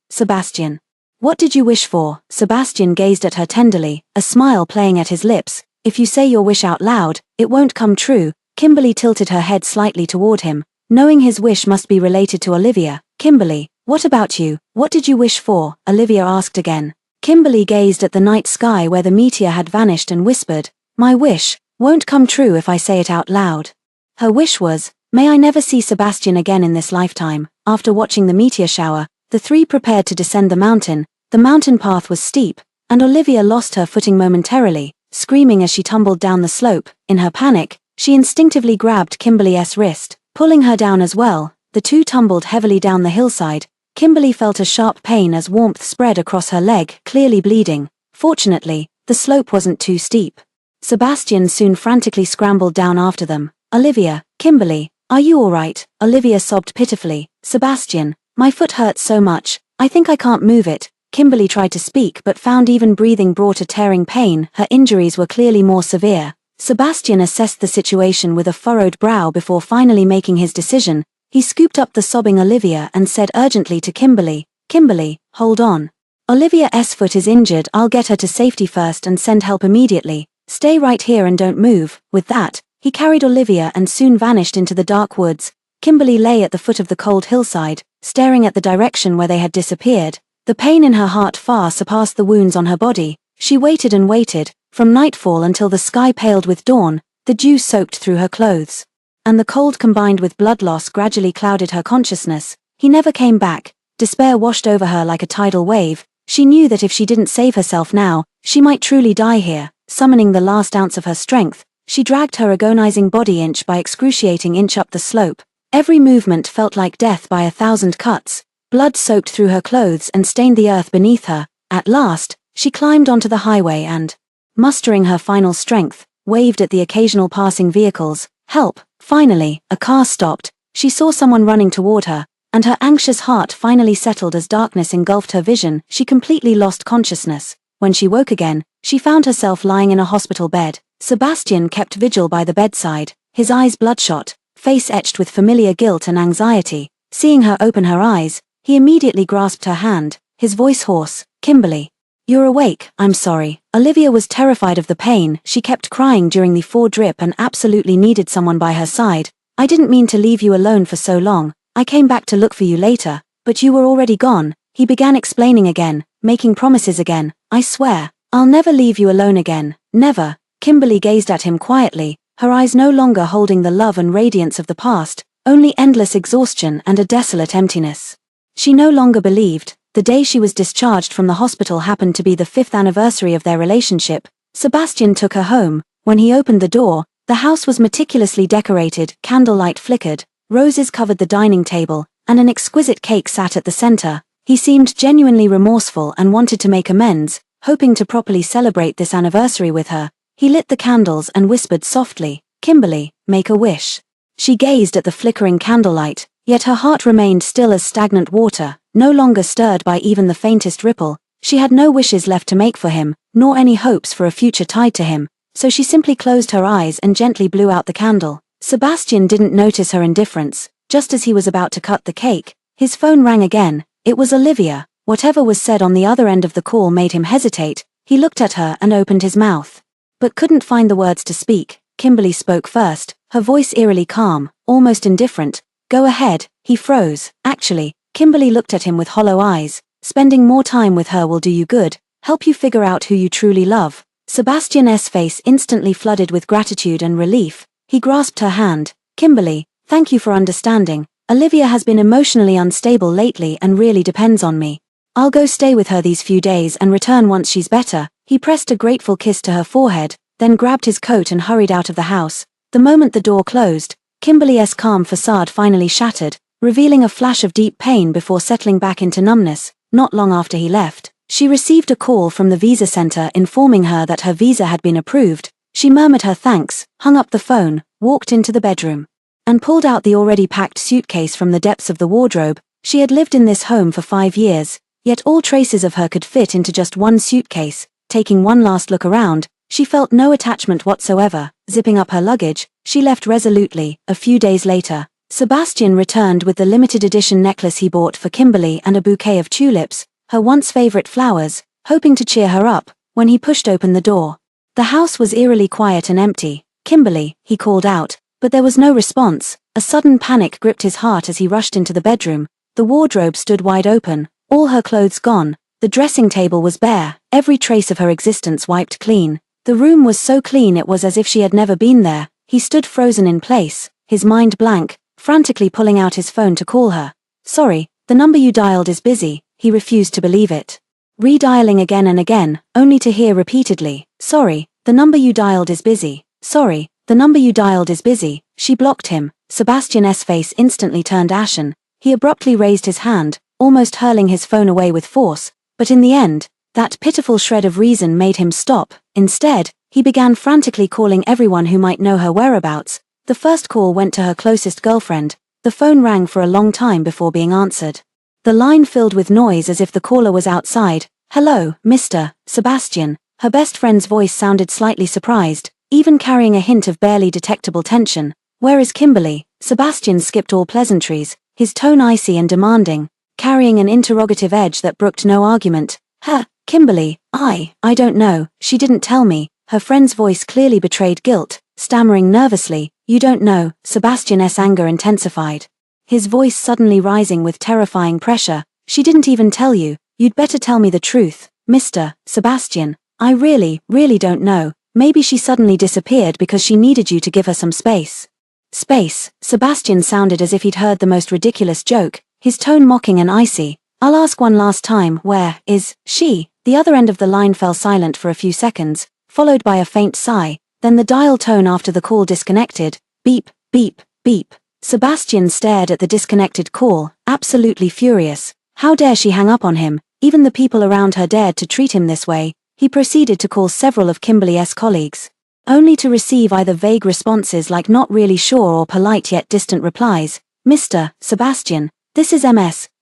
what did you wish for?" Sebastian gazed at her tenderly, a smile playing at his lips. "If you say your wish out loud, it won't come true." Kimberly tilted her head slightly toward him, knowing his wish must be related to Olivia. "Kimberly, what about you? What did you wish for?" Olivia asked again. Kimberly gazed at the night sky where the meteor had vanished and whispered, "My wish won't come true if I say it out loud." Her wish was, "May I never see Sebastian again in this lifetime." After watching the meteor shower, the three prepared to descend the mountain. The mountain path was steep, and Olivia lost her footing momentarily, screaming as she tumbled down the slope. In her panic, she instinctively grabbed Kimberly's wrist, pulling her down as well. The two tumbled heavily down the hillside. Kimberly felt a sharp pain as warmth spread across her leg, clearly bleeding. Fortunately, the slope wasn't too steep. Sebastian soon frantically scrambled down after them. "Olivia, Kimberly, are you all right?" Olivia sobbed pitifully. "Sebastian, my foot hurts so much, I think I can't move it." Kimberly tried to speak but found even breathing brought a tearing pain. Her injuries were clearly more severe. Sebastian assessed the situation with a furrowed brow before finally making his decision. He scooped up the sobbing Olivia and said urgently to Kimberly, "Kimberly, hold on. Olivia's foot is injured. I'll get her to safety first and send help immediately. Stay right here and don't move." With that, he carried Olivia and soon vanished into the dark woods. Kimberly lay at the foot of the cold hillside, staring at the direction where they had disappeared. The pain in her heart far surpassed the wounds on her body. She waited and waited, from nightfall until the sky paled with dawn. The dew soaked through her clothes, and the cold combined with blood loss gradually clouded her consciousness. He never came back. Despair washed over her like a tidal wave. She knew that if she didn't save herself now, she might truly die here. Summoning the last ounce of her strength, she dragged her agonizing body inch by excruciating inch up the slope. Every movement felt like death by 1,000 cuts. Blood soaked through her clothes and stained the earth beneath her. At last, she climbed onto the highway and, mustering her final strength, waved at the occasional passing vehicles. "Help!" Finally, a car stopped. She saw someone running toward her, and her anxious heart finally settled as darkness engulfed her vision. She completely lost consciousness. When she woke again, she found herself lying in a hospital bed. Sebastian kept vigil by the bedside, his eyes bloodshot, face etched with familiar guilt and anxiety. Seeing her open her eyes, he immediately grasped her hand, his voice hoarse. "Kimberly, you're awake. I'm sorry." Olivia was terrified of the pain. She kept crying during the drip and absolutely needed someone by her side. "I didn't mean to leave you alone for so long. I came back to look for you later, but you were already gone." He began explaining again, making promises again. "I swear, I'll never leave you alone again. Never." Kimberly gazed at him quietly, her eyes no longer holding the love and radiance of the past. only endless exhaustion and a desolate emptiness. She no longer believed. The day she was discharged from the hospital happened to be the 5th anniversary of their relationship. Sebastian took her home. When he opened the door, the house was meticulously decorated, candlelight flickered, roses covered the dining table, and an exquisite cake sat at the center. He seemed genuinely remorseful and wanted to make amends, hoping to properly celebrate this anniversary with her. He lit the candles and whispered softly, "Kimberly, make a wish." She gazed at the flickering candlelight, yet her heart remained still as stagnant water, no longer stirred by even the faintest ripple. She had no wishes left to make for him, nor any hopes for a future tied to him, so she simply closed her eyes and gently blew out the candle. Sebastian didn't notice her indifference. Just as he was about to cut the cake, his phone rang again. It was Olivia. Whatever was said on the other end of the call made him hesitate. He looked at her and opened his mouth, but couldn't find the words to speak. Kimberly spoke first, her voice eerily calm, almost indifferent. "Go ahead." He froze. Actually, Kimberly looked at him with hollow eyes. "Spending more time with her will do you good, help you figure out who you truly love." Sebastian's face instantly flooded with gratitude and relief. He grasped her hand. "Kimberly, thank you for understanding. Olivia has been emotionally unstable lately and really depends on me. I'll go stay with her these few days and return once she's better." He pressed a grateful kiss to her forehead, then grabbed his coat and hurried out of the house. The moment the door closed, Kimberly's calm facade finally shattered, revealing a flash of deep pain before settling back into numbness. Not long after he left, she received a call from the visa center informing her that her visa had been approved. She murmured her thanks, hung up the phone, walked into the bedroom, and pulled out the already packed suitcase from the depths of the wardrobe. She had lived in this home for 5 years, yet all traces of her could fit into just one suitcase. Taking one last look around, she felt no attachment whatsoever. Zipping up her luggage, she left resolutely. A few days later, Sebastian returned with the limited edition necklace he bought for Kimberly and a bouquet of tulips, her once favorite flowers, hoping to cheer her up. When he pushed open the door, the house was eerily quiet and empty. "Kimberly," he called out, but there was no response. A sudden panic gripped his heart as he rushed into the bedroom. The wardrobe stood wide open, all her clothes gone. The dressing table was bare, every trace of her existence wiped clean. The room was so clean it was as if she had never been there. He stood frozen in place, his mind blank, frantically pulling out his phone to call her. "Sorry, the number you dialed is busy." He refused to believe it. Redialing again and again, only to hear repeatedly, "Sorry, the number you dialed is busy. Sorry, the number you dialed is busy." She blocked him. Sebastian's face instantly turned ashen. He abruptly raised his hand, almost hurling his phone away with force. But in the end, that pitiful shred of reason made him stop. Instead, he began frantically calling everyone who might know her whereabouts. The first call went to her closest girlfriend. The phone rang for a long time before being answered. The line filled with noise as if the caller was outside. "Hello, Mr. Sebastian." Her best friend's voice sounded slightly surprised, even carrying a hint of barely detectable tension. "Where is Kimberly?" Sebastian skipped all pleasantries, his tone icy and demanding, carrying an interrogative edge that brooked no argument. Kimberly, I don't know, she didn't tell me." Her friend's voice clearly betrayed guilt. Stammering nervously, "You don't know." Sebastian's anger intensified, his voice suddenly rising with terrifying pressure. "She didn't even tell you. You'd better tell me the truth, Mr. Sebastian. I really don't know. Maybe she suddenly disappeared because she needed you to give her some space." Space. Sebastian sounded as if he'd heard the most ridiculous joke, his tone mocking and icy. "I'll ask one last time, where is she?" The other end of the line fell silent for a few seconds, followed by a faint sigh. Then the dial tone after the call disconnected. Beep, beep, beep. Sebastian stared at the disconnected call, absolutely furious. How dare she hang up on him? Even the people around her dared to treat him this way. He proceeded to call several of Kimberly's colleagues, only to receive either vague responses like "not really sure" or polite yet distant replies. "Mr. Sebastian, this is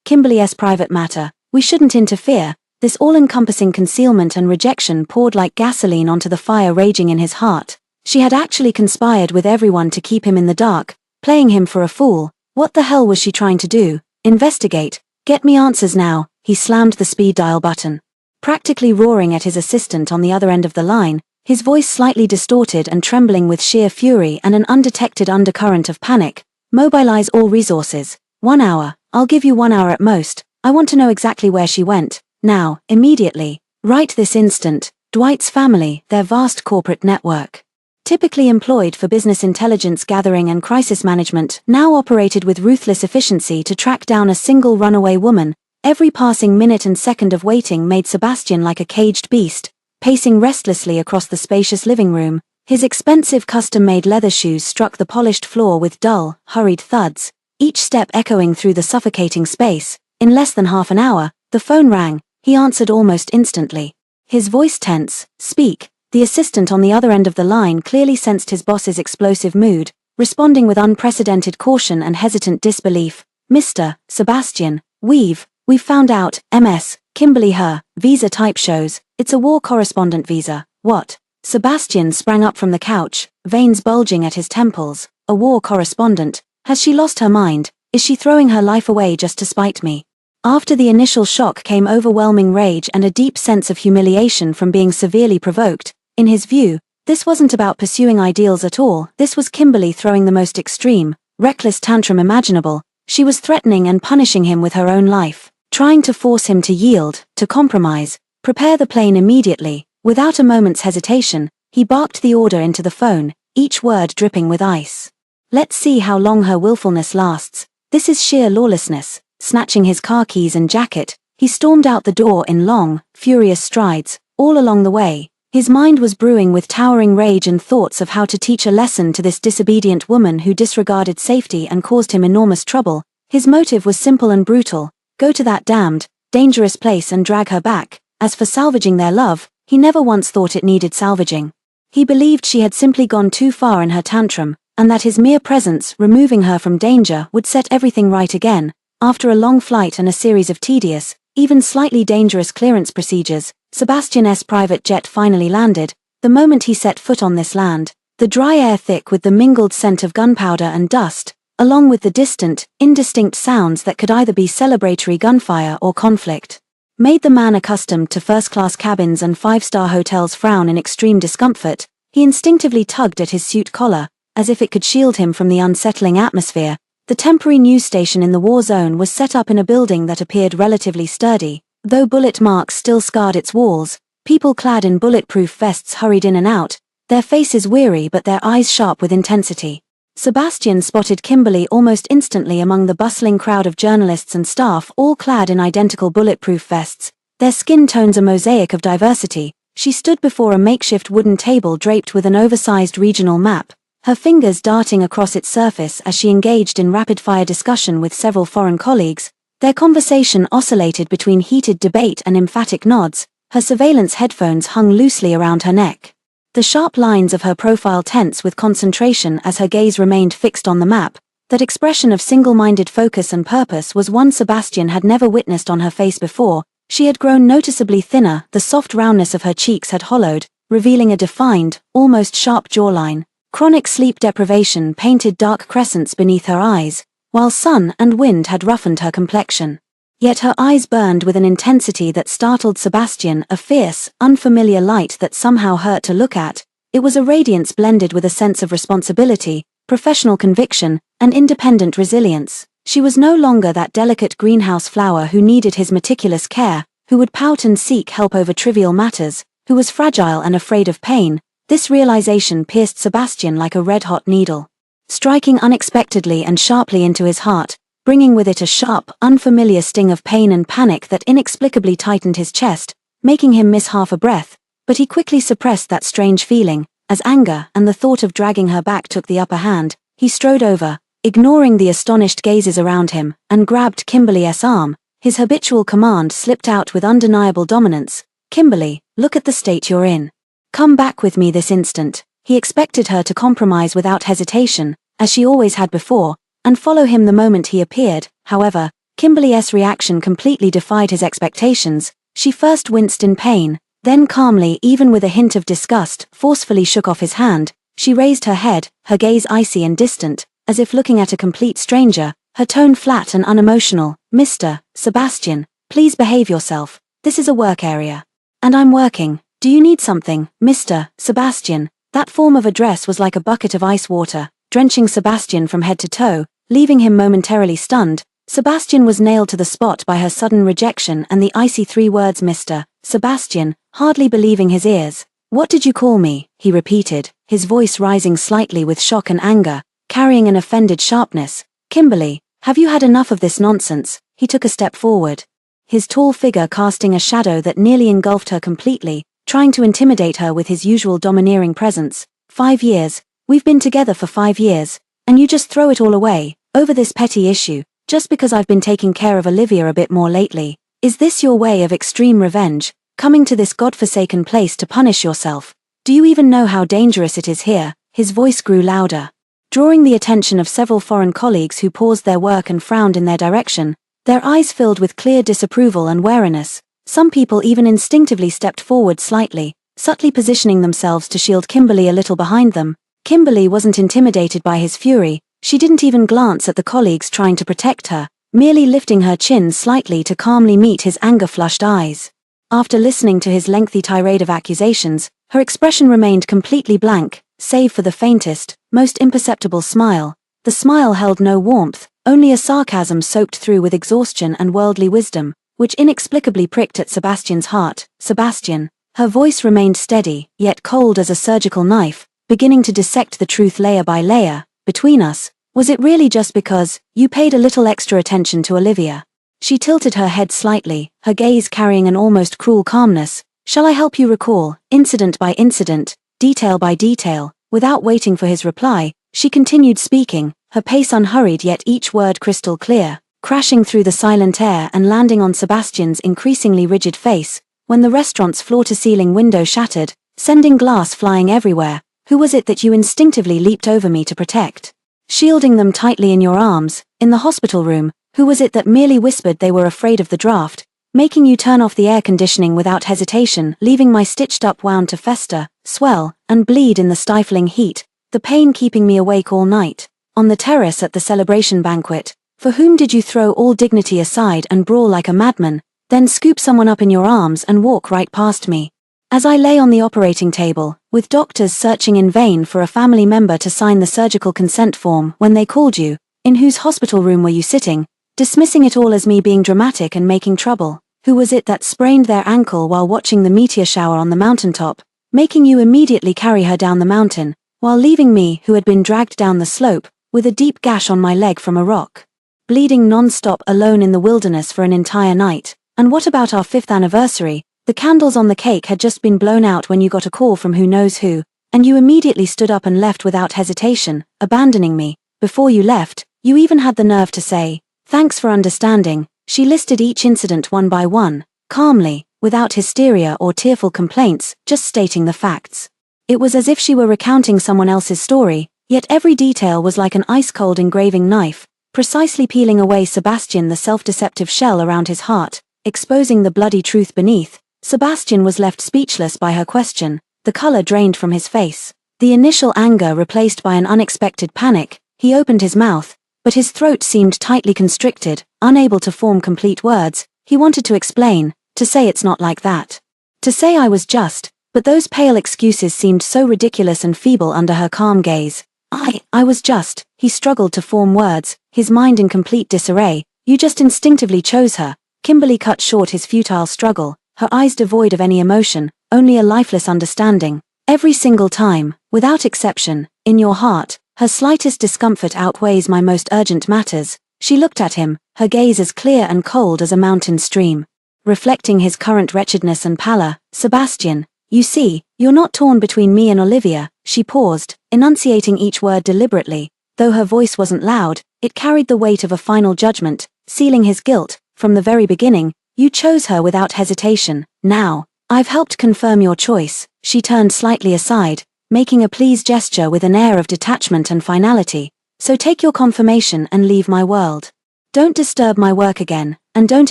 Kimberly's private matter. We shouldn't interfere." This all-encompassing concealment and rejection poured like gasoline onto the fire raging in his heart. She had actually conspired with everyone to keep him in the dark, playing him for a fool. What the hell was she trying to do? Investigate. Get me answers now. He slammed the speed dial button, practically roaring at his assistant on the other end of the line, his voice slightly distorted and trembling with sheer fury and an undetected undercurrent of panic. "Mobilize all resources. 1 hour. I'll give you 1 hour at most. I want to know exactly where she went. Now, immediately. Right this instant. Dwight's family, their vast corporate network. typically employed for business intelligence gathering and crisis management, now operated with ruthless efficiency to track down a single runaway woman. Every passing minute and second of waiting made Sebastian like a caged beast, pacing restlessly across the spacious living room. His expensive custom-made leather shoes struck the polished floor with dull, hurried thuds, each step echoing through the suffocating space. In less than half an hour, the phone rang. He answered almost instantly. His voice tense. "Speak." The assistant on the other end of the line clearly sensed his boss's explosive mood, responding with unprecedented caution and hesitant disbelief. "Mr. Sebastian, we've found out, Ms. Kimberly her visa type shows, it's a war correspondent visa." "What?" Sebastian sprang up from the couch, veins bulging at his temples. "A war correspondent? Has she lost her mind? Is she throwing her life away just to spite me?" After the initial shock came overwhelming rage and a deep sense of humiliation from being severely provoked. In his view, this wasn't about pursuing ideals at all. This was Kimberly throwing the most extreme, reckless tantrum imaginable. She was threatening and punishing him with her own life, trying to force him to yield, to compromise. "Prepare the plane immediately." Without a moment's hesitation, he barked the order into the phone, each word dripping with ice. "Let's see how long her willfulness lasts. This is sheer lawlessness." Snatching his car keys and jacket, he stormed out the door in long, furious strides. All along the way, his mind was brewing with towering rage and thoughts of how to teach a lesson to this disobedient woman who disregarded safety and caused him enormous trouble. His motive was simple and brutal: go to that damned, dangerous place and drag her back. As for salvaging their love, he never once thought it needed salvaging. He believed she had simply gone too far in her tantrum, and that his mere presence, removing her from danger, would set everything right again. After a long flight and a series of tedious, even slightly dangerous clearance procedures, Sebastian's private jet finally landed. The moment he set foot on this land, the dry air thick with the mingled scent of gunpowder and dust, along with the distant, indistinct sounds that could either be celebratory gunfire or conflict, made the man accustomed to first-class cabins and five-star hotels frown in extreme discomfort. He instinctively tugged at his suit collar, as if it could shield him from the unsettling atmosphere. The temporary news station in the war zone was set up in a building that appeared relatively sturdy, though bullet marks still scarred its walls. People clad in bulletproof vests hurried in and out, their faces weary but their eyes sharp with intensity. Sebastian spotted Kimberly almost instantly among the bustling crowd of journalists and staff, all clad in identical bulletproof vests, their skin tones a mosaic of diversity. She stood before a makeshift wooden table draped with an oversized regional map, her fingers darting across its surface as she engaged in rapid-fire discussion with several foreign colleagues. Their conversation oscillated between heated debate and emphatic nods. Her surveillance headphones hung loosely around her neck, the sharp lines of her profile tense with concentration as her gaze remained fixed on the map. That expression of single-minded focus and purpose was one Sebastian had never witnessed on her face before. She had grown noticeably thinner, the soft roundness of her cheeks had hollowed, revealing a defined, almost sharp jawline. Chronic sleep deprivation painted dark crescents beneath her eyes, while sun and wind had roughened her complexion. Yet her eyes burned with an intensity that startled Sebastian, a fierce, unfamiliar light that somehow hurt to look at. It was a radiance blended with a sense of responsibility, professional conviction, and independent resilience. She was no longer that delicate greenhouse flower who needed his meticulous care, who would pout and seek help over trivial matters, who was fragile and afraid of pain. This realization pierced Sebastian like a red-hot needle, striking unexpectedly and sharply into his heart, bringing with it a sharp, unfamiliar sting of pain and panic that inexplicably tightened his chest, making him miss half a breath. But he quickly suppressed that strange feeling, as anger and the thought of dragging her back took the upper hand. He strode over, ignoring the astonished gazes around him, and grabbed Kimberly's arm. His habitual command slipped out with undeniable dominance. "Kimberly, look at the state you're in. Come back with me this instant." He expected her to compromise without hesitation, as she always had before, and follow him the moment he appeared. However, Kimberly's reaction completely defied his expectations. She first winced in pain, then calmly, even with a hint of disgust, forcefully shook off his hand. She raised her head, her gaze icy and distant, as if looking at a complete stranger, her tone flat and unemotional. "Mr. Sebastian, please behave yourself. This is a work area. And I'm working. Do you need something, Mr. Sebastian?" That form of address was like a bucket of ice water, drenching Sebastian from head to toe, leaving him momentarily stunned. Sebastian was nailed to the spot by her sudden rejection and the icy three words "Mr. Sebastian," hardly believing his ears. What did you call me? He repeated, his voice rising slightly with shock and anger, carrying an offended sharpness. Kimberly, have you had enough of this nonsense? He took a step forward, his tall figure casting a shadow that nearly engulfed her completely, trying to intimidate her with his usual domineering presence. 5 years. We've been together for 5 years, and you just throw it all away, over this petty issue, just because I've been taking care of Olivia a bit more lately. Is this your way of extreme revenge, coming to this godforsaken place to punish yourself? Do you even know how dangerous it is here? His voice grew louder, drawing the attention of several foreign colleagues who paused their work and frowned in their direction, their eyes filled with clear disapproval and wariness. Some people even instinctively stepped forward slightly, subtly positioning themselves to shield Kimberly a little behind them. Kimberly wasn't intimidated by his fury, she didn't even glance at the colleagues trying to protect her, merely lifting her chin slightly to calmly meet his anger-flushed eyes. After listening to his lengthy tirade of accusations, her expression remained completely blank, save for the faintest, most imperceptible smile. The smile held no warmth, only a sarcasm soaked through with exhaustion and worldly wisdom, which inexplicably pricked at Sebastian's heart. Sebastian. Her voice remained steady, yet cold as a surgical knife, beginning to dissect the truth layer by layer. Between us, was it really just because you paid a little extra attention to Olivia? She tilted her head slightly, her gaze carrying an almost cruel calmness. Shall I help you recall, incident by incident, detail by detail? Without waiting for his reply, she continued speaking, her pace unhurried yet each word crystal clear, crashing through the silent air and landing on Sebastian's increasingly rigid face. When the restaurant's floor-to-ceiling window shattered, sending glass flying everywhere, who was it that you instinctively leaped over me to protect? Shielding them tightly in your arms, in the hospital room, who was it that merely whispered they were afraid of the draft, making you turn off the air conditioning without hesitation, leaving my stitched-up wound to fester, swell, and bleed in the stifling heat, the pain keeping me awake all night? On the terrace at the celebration banquet, for whom did you throw all dignity aside and brawl like a madman, then scoop someone up in your arms and walk right past me? As I lay on the operating table, with doctors searching in vain for a family member to sign the surgical consent form when they called you, in whose hospital room were you sitting, dismissing it all as me being dramatic and making trouble? Who was it that sprained their ankle while watching the meteor shower on the mountaintop, making you immediately carry her down the mountain, while leaving me, who had been dragged down the slope, with a deep gash on my leg from a rock, bleeding non-stop alone in the wilderness for an entire night? And what about our 5th anniversary? The candles on the cake had just been blown out when you got a call from who knows who, and you immediately stood up and left without hesitation, abandoning me. Before you left, you even had the nerve to say, "Thanks for understanding." She listed each incident one by one, calmly, without hysteria or tearful complaints, just stating the facts. It was as if she were recounting someone else's story, yet every detail was like an ice-cold engraving knife, precisely peeling away Sebastian the self-deceptive shell around his heart, exposing the bloody truth beneath. Sebastian was left speechless by her question, the color drained from his face, the initial anger replaced by an unexpected panic. He opened his mouth, but his throat seemed tightly constricted, unable to form complete words. He wanted to explain, to say it's not like that, to say I was just, but those pale excuses seemed so ridiculous and feeble under her calm gaze. I was just, he struggled to form words, his mind in complete disarray. You just instinctively chose her. Kimberly cut short his futile struggle, her eyes devoid of any emotion, only a lifeless understanding. Every single time, without exception, in your heart, her slightest discomfort outweighs my most urgent matters. She looked at him, her gaze as clear and cold as a mountain stream, reflecting his current wretchedness and pallor. Sebastian, you see, you're not torn between me and Olivia. She paused, enunciating each word deliberately. Though her voice wasn't loud, it carried the weight of a final judgment, sealing his guilt. From the very beginning, you chose her without hesitation. Now, I've helped confirm your choice. She turned slightly aside, making a please gesture with an air of detachment and finality. So take your confirmation and leave my world. Don't disturb my work again, and don't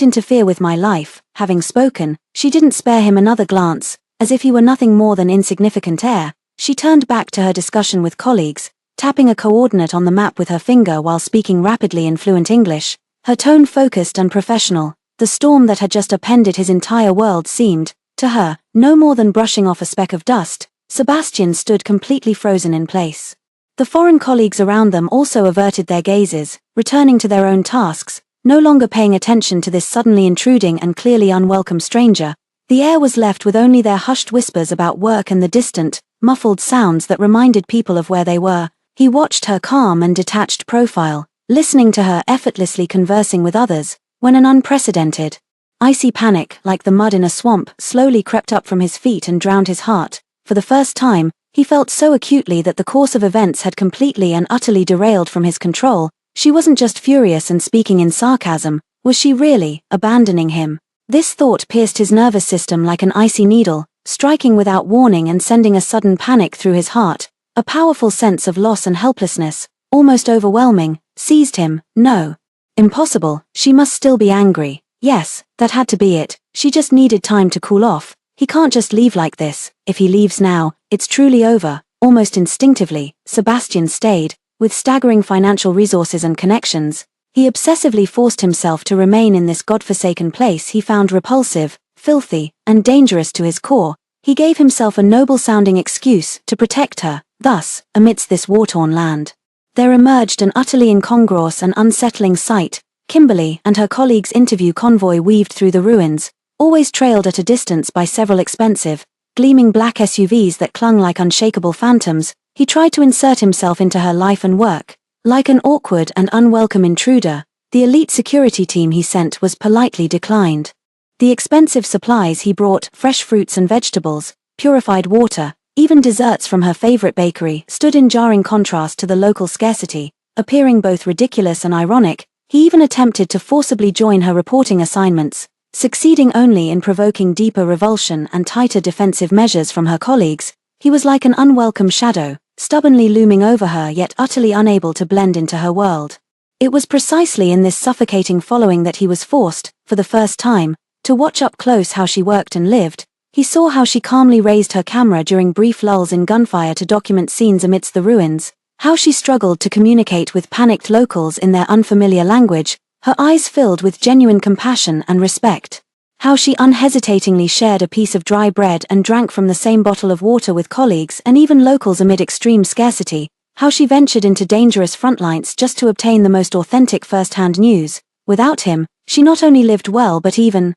interfere with my life. Having spoken, she didn't spare him another glance, as if he were nothing more than insignificant air. She turned back to her discussion with colleagues, tapping a coordinate on the map with her finger while speaking rapidly in fluent English, her tone focused and professional. The storm that had just upended his entire world seemed, to her, no more than brushing off a speck of dust. Sebastian stood completely frozen in place. The foreign colleagues around them also averted their gazes, returning to their own tasks, no longer paying attention to this suddenly intruding and clearly unwelcome stranger. The air was left with only their hushed whispers about work and the distant, muffled sounds that reminded people of where they were. He watched her calm and detached profile, listening to her effortlessly conversing with others, when an unprecedented, icy panic, like the mud in a swamp, slowly crept up from his feet and drowned his heart. For the first time, he felt so acutely that the course of events had completely and utterly derailed from his control. She wasn't just furious and speaking in sarcasm, was she really abandoning him? This thought pierced his nervous system like an icy needle, striking without warning and sending a sudden panic through his heart. A powerful sense of loss and helplessness, almost overwhelming, seized him. No. Impossible, she must still be angry. Yes, that had to be it, she just needed time to cool off. He can't just leave like this. If he leaves now, it's truly over. Almost instinctively, Sebastian stayed. With staggering financial resources and connections, he obsessively forced himself to remain in this godforsaken place he found repulsive, filthy, and dangerous to his core. He gave himself a noble-sounding excuse to protect her. Thus, amidst this war-torn land, there emerged an utterly incongruous and unsettling sight. Kimberly and her colleagues' interview convoy weaved through the ruins, always trailed at a distance by several expensive, gleaming black SUVs that clung like unshakable phantoms. He tried to insert himself into her life and work. Like an awkward and unwelcome intruder, the elite security team he sent was politely declined. The expensive supplies he brought, fresh fruits and vegetables, purified water, even desserts from her favorite bakery, stood in jarring contrast to the local scarcity, appearing both ridiculous and ironic. He even attempted to forcibly join her reporting assignments, succeeding only in provoking deeper revulsion and tighter defensive measures from her colleagues. He was like an unwelcome shadow, stubbornly looming over her yet utterly unable to blend into her world. It was precisely in this suffocating following that he was forced, for the first time, to watch up close how she worked and lived. He saw how she calmly raised her camera during brief lulls in gunfire to document scenes amidst the ruins, how she struggled to communicate with panicked locals in their unfamiliar language, her eyes filled with genuine compassion and respect. How she unhesitatingly shared a piece of dry bread and drank from the same bottle of water with colleagues and even locals amid extreme scarcity. How she ventured into dangerous frontlines just to obtain the most authentic first-hand news. Without him, she not only lived well but even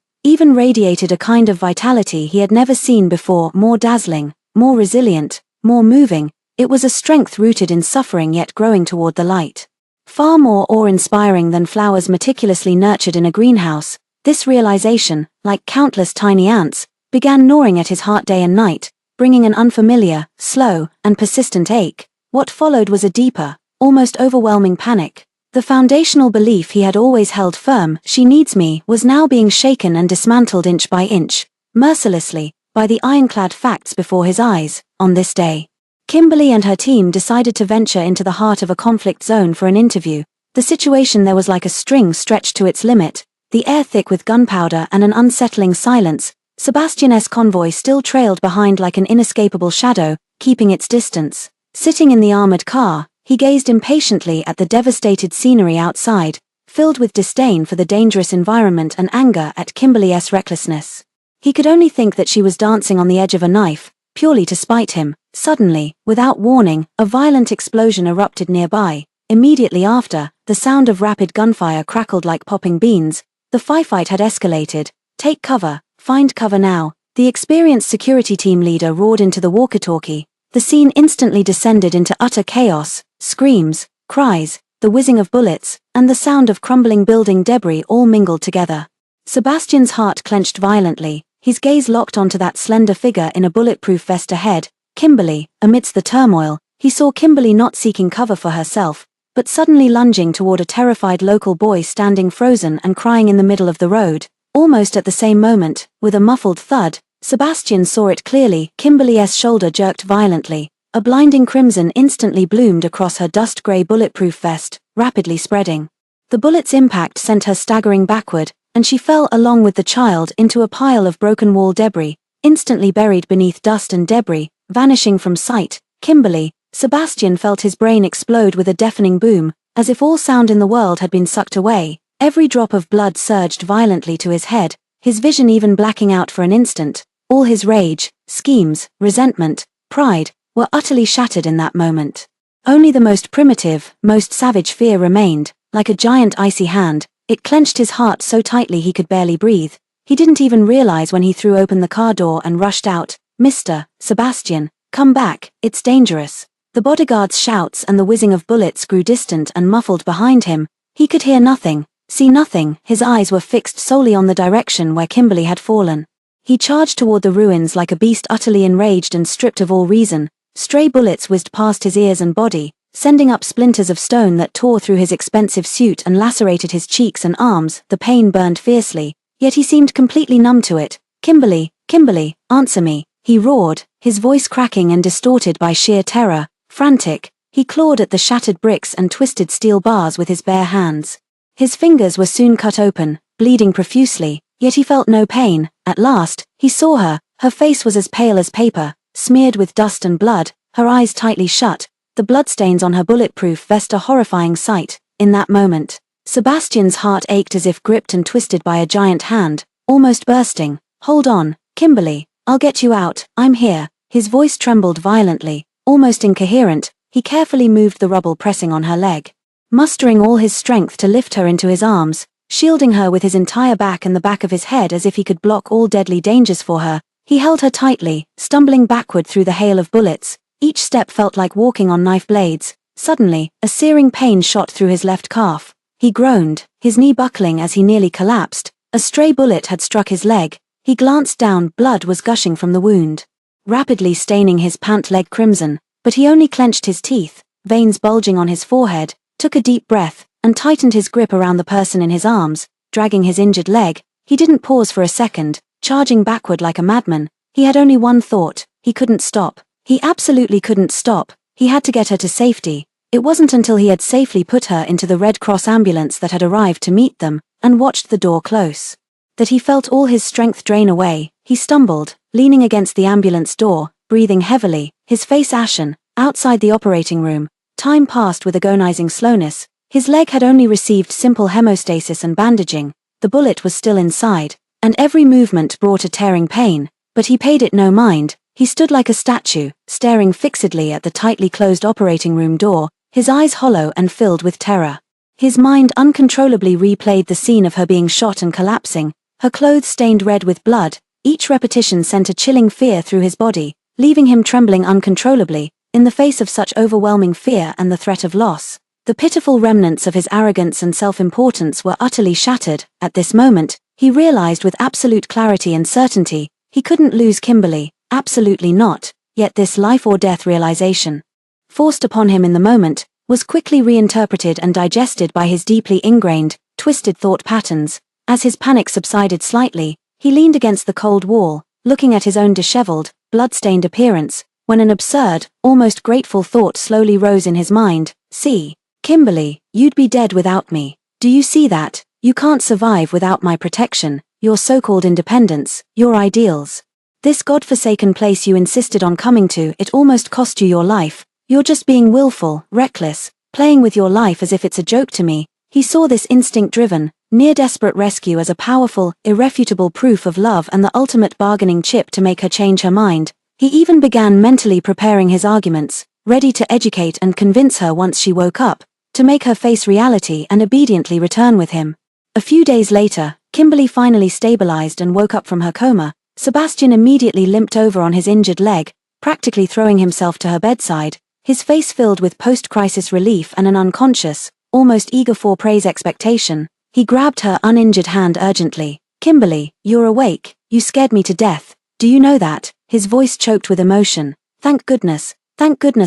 radiated a kind of vitality he had never seen before, more dazzling, more resilient, more moving. It was a strength rooted in suffering yet growing toward the light. Far more awe-inspiring than flowers meticulously nurtured in a greenhouse, this realization, like countless tiny ants, began gnawing at his heart day and night, bringing an unfamiliar, slow, and persistent ache. What followed was a deeper, almost overwhelming panic. The foundational belief he had always held firm, "She needs me," was now being shaken and dismantled inch by inch, mercilessly, by the ironclad facts before his eyes. On this day, Kimberly and her team decided to venture into the heart of a conflict zone for an interview. The situation there was like a string stretched to its limit, the air thick with gunpowder and an unsettling silence. Sebastian's convoy still trailed behind like an inescapable shadow, keeping its distance. Sitting in the armored car, he gazed impatiently at the devastated scenery outside, filled with disdain for the dangerous environment and anger at Kimberly's recklessness. He could only think that she was dancing on the edge of a knife, purely to spite him. Suddenly, without warning, a violent explosion erupted nearby. Immediately after, the sound of rapid gunfire crackled like popping beans. The firefight had escalated. "Take cover, find cover now," the experienced security team leader roared into the walkie-talkie. The scene instantly descended into utter chaos. Screams, cries, the whizzing of bullets, and the sound of crumbling building debris all mingled together. Sebastian's heart clenched violently, his gaze locked onto that slender figure in a bulletproof vest ahead, Kimberly. Amidst the turmoil, he saw Kimberly not seeking cover for herself, but suddenly lunging toward a terrified local boy standing frozen and crying in the middle of the road. Almost at the same moment, with a muffled thud, Sebastian saw it clearly. Kimberly's shoulder jerked violently. A blinding crimson instantly bloomed across her dust-gray bulletproof vest, rapidly spreading. The bullet's impact sent her staggering backward, and she fell along with the child into a pile of broken wall debris, instantly buried beneath dust and debris, vanishing from sight. Kimberly. Sebastian felt his brain explode with a deafening boom, as if all sound in the world had been sucked away. Every drop of blood surged violently to his head, his vision even blacking out for an instant. All his rage, schemes, resentment, pride, were utterly shattered in that moment. Only the most primitive, most savage fear remained. Like a giant icy hand, it clenched his heart so tightly he could barely breathe. He didn't even realize when he threw open the car door and rushed out, "Mr. Sebastian, come back, it's dangerous." The bodyguard's shouts and the whizzing of bullets grew distant and muffled behind him. He could hear nothing, see nothing. His eyes were fixed solely on the direction where Kimberly had fallen. He charged toward the ruins like a beast utterly enraged and stripped of all reason. Stray bullets whizzed past his ears and body, sending up splinters of stone that tore through his expensive suit and lacerated his cheeks and arms. The pain burned fiercely, yet he seemed completely numb to it. "Kimberly, Kimberly, answer me," he roared, his voice cracking and distorted by sheer terror. Frantic, he clawed at the shattered bricks and twisted steel bars with his bare hands. His fingers were soon cut open, bleeding profusely, yet he felt no pain. At last, he saw her. Her face was as pale as paper, smeared with dust and blood, her eyes tightly shut, the bloodstains on her bulletproof vest a horrifying sight. In that moment, Sebastian's heart ached as if gripped and twisted by a giant hand, almost bursting. "Hold on, Kimberly, I'll get you out, I'm here." His voice trembled violently, almost incoherent. He carefully moved the rubble pressing on her leg, mustering all his strength to lift her into his arms, shielding her with his entire back and the back of his head as if he could block all deadly dangers for her. He held her tightly, stumbling backward through the hail of bullets. Each step felt like walking on knife blades. Suddenly, a searing pain shot through his left calf. He groaned, his knee buckling as he nearly collapsed. A stray bullet had struck his leg. He glanced down, blood was gushing from the wound, rapidly staining his pant leg crimson, but he only clenched his teeth, veins bulging on his forehead, took a deep breath, and tightened his grip around the person in his arms, dragging his injured leg. He didn't pause for a second, charging backward like a madman. He had only one thought: he couldn't stop. He absolutely couldn't stop. He had to get her to safety. It wasn't until he had safely put her into the Red Cross ambulance that had arrived to meet them, and watched the door close, that he felt all his strength drain away. He stumbled, leaning against the ambulance door, breathing heavily, his face ashen. Outside the operating room, time passed with agonizing slowness. His leg had only received simple hemostasis and bandaging. The bullet was still inside, and every movement brought a tearing pain, but he paid it no mind. He stood like a statue, staring fixedly at the tightly closed operating room door, his eyes hollow and filled with terror. His mind uncontrollably replayed the scene of her being shot and collapsing, her clothes stained red with blood. Each repetition sent a chilling fear through his body, leaving him trembling uncontrollably, in the face of such overwhelming fear and the threat of loss. The pitiful remnants of his arrogance and self-importance were utterly shattered. At this moment, he realized with absolute clarity and certainty, he couldn't lose Kimberly, absolutely not. Yet this life-or-death realization, forced upon him in the moment, was quickly reinterpreted and digested by his deeply ingrained, twisted thought patterns. As his panic subsided slightly, he leaned against the cold wall, looking at his own disheveled, blood-stained appearance, when an absurd, almost grateful thought slowly rose in his mind. "See, Kimberly, you'd be dead without me. Do you see that? You can't survive without my protection, your so-called independence, your ideals. This godforsaken place you insisted on coming to, it almost cost you your life. You're just being willful, reckless, playing with your life as if it's a joke to me." He saw this instinct-driven, near-desperate rescue as a powerful, irrefutable proof of love and the ultimate bargaining chip to make her change her mind. He even began mentally preparing his arguments, ready to educate and convince her once she woke up, to make her face reality and obediently return with him. A few days later, Kimberly finally stabilized and woke up from her coma. Sebastian immediately limped over on his injured leg, practically throwing himself to her bedside, his face filled with post-crisis relief and an unconscious, almost eager for praise expectation. He grabbed her uninjured hand urgently. "Kimberly, you're awake. You scared me to death. Do you know that?" His voice choked with emotion. Thank goodness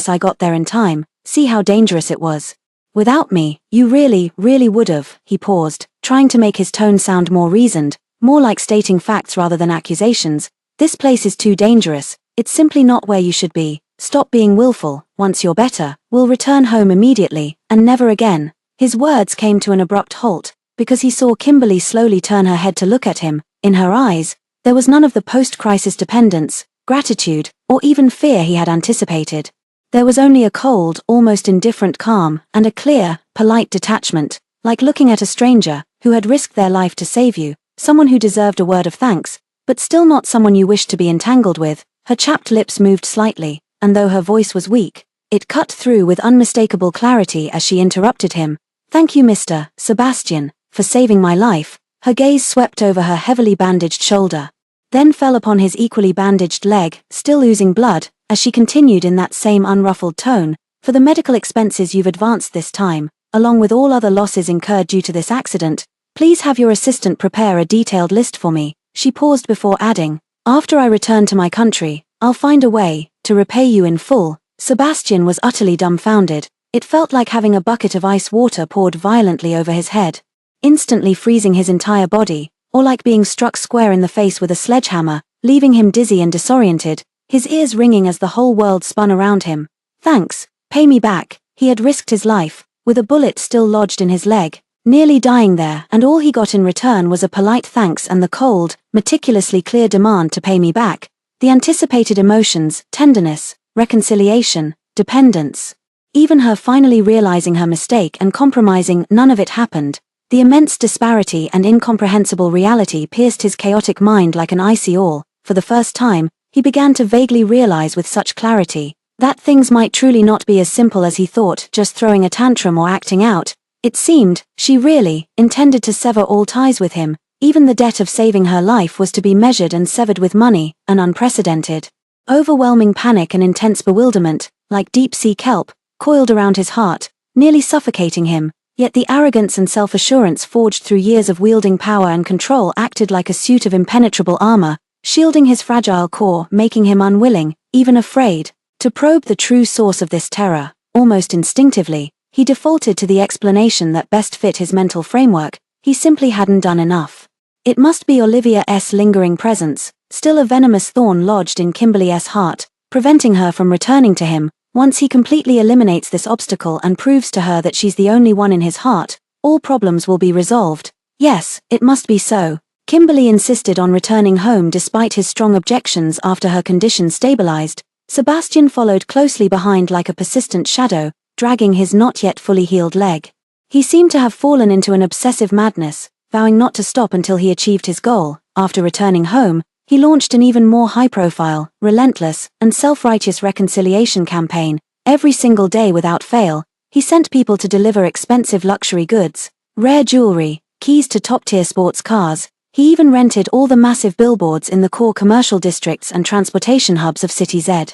I got there in time. See how dangerous it was. Without me, you really would've." He paused, trying to make his tone sound more reasoned, more like stating facts rather than accusations. "This place is too dangerous. It's simply not where you should be. Stop being willful. Once you're better, we'll return home immediately, and never again." His words came to an abrupt halt, because he saw Kimberly slowly turn her head to look at him. In her eyes, there was none of the post-crisis dependence, gratitude, or even fear he had anticipated. There was only a cold, almost indifferent calm, and a clear, polite detachment, like looking at a stranger, who had risked their life to save you, someone who deserved a word of thanks, but still not someone you wished to be entangled with. Her chapped lips moved slightly, and though her voice was weak, it cut through with unmistakable clarity as she interrupted him. "Thank you, Mr. Sebastian, for saving my life. Her gaze swept over her heavily bandaged shoulder, then fell upon his equally bandaged leg, still oozing blood, as she continued in that same unruffled tone, "For the medical expenses you've advanced this time, along with all other losses incurred due to this accident, please have your assistant prepare a detailed list for me." She paused before adding, "After I return to my country, I'll find a way to repay you in full." Sebastian was utterly dumbfounded. It felt like having a bucket of ice water poured violently over his head, instantly freezing his entire body, or like being struck square in the face with a sledgehammer, leaving him dizzy and disoriented, his ears ringing as the whole world spun around him. "Thanks, pay me back." He had risked his life, with a bullet still lodged in his leg, nearly dying there, and all he got in return was a polite thanks and the cold, meticulously clear demand to pay me back. The anticipated emotions, tenderness, reconciliation, dependence. Even her finally realizing her mistake and compromising, none of it happened. The immense disparity and incomprehensible reality pierced his chaotic mind like an icy awl. For the first time, he began to vaguely realize with such clarity that things might truly not be as simple as he thought, just throwing a tantrum or acting out. It seemed she really intended to sever all ties with him. Even the debt of saving her life was to be measured and severed with money, an unprecedented, overwhelming panic and intense bewilderment, like deep-sea kelp, coiled around his heart, nearly suffocating him. Yet the arrogance and self-assurance forged through years of wielding power and control acted like a suit of impenetrable armor, shielding his fragile core, making him unwilling, even afraid, to probe the true source of this terror. Almost instinctively, he defaulted to the explanation that best fit his mental framework: he simply hadn't done enough. It must be Olivia's lingering presence, still a venomous thorn lodged in Kimberly's heart, preventing her from returning to him. Once he completely eliminates this obstacle and proves to her that she's the only one in his heart, all problems will be resolved. Yes, it must be so. Kimberly insisted on returning home despite his strong objections. After her condition stabilized, Sebastian followed closely behind like a persistent shadow, dragging his not yet fully healed leg. He seemed to have fallen into an obsessive madness, vowing not to stop until he achieved his goal. After returning home, he launched an even more high-profile, relentless, and self-righteous reconciliation campaign. Every single day without fail, he sent people to deliver expensive luxury goods, rare jewelry, keys to top-tier sports cars. He even rented all the massive billboards in the core commercial districts and transportation hubs of City Z.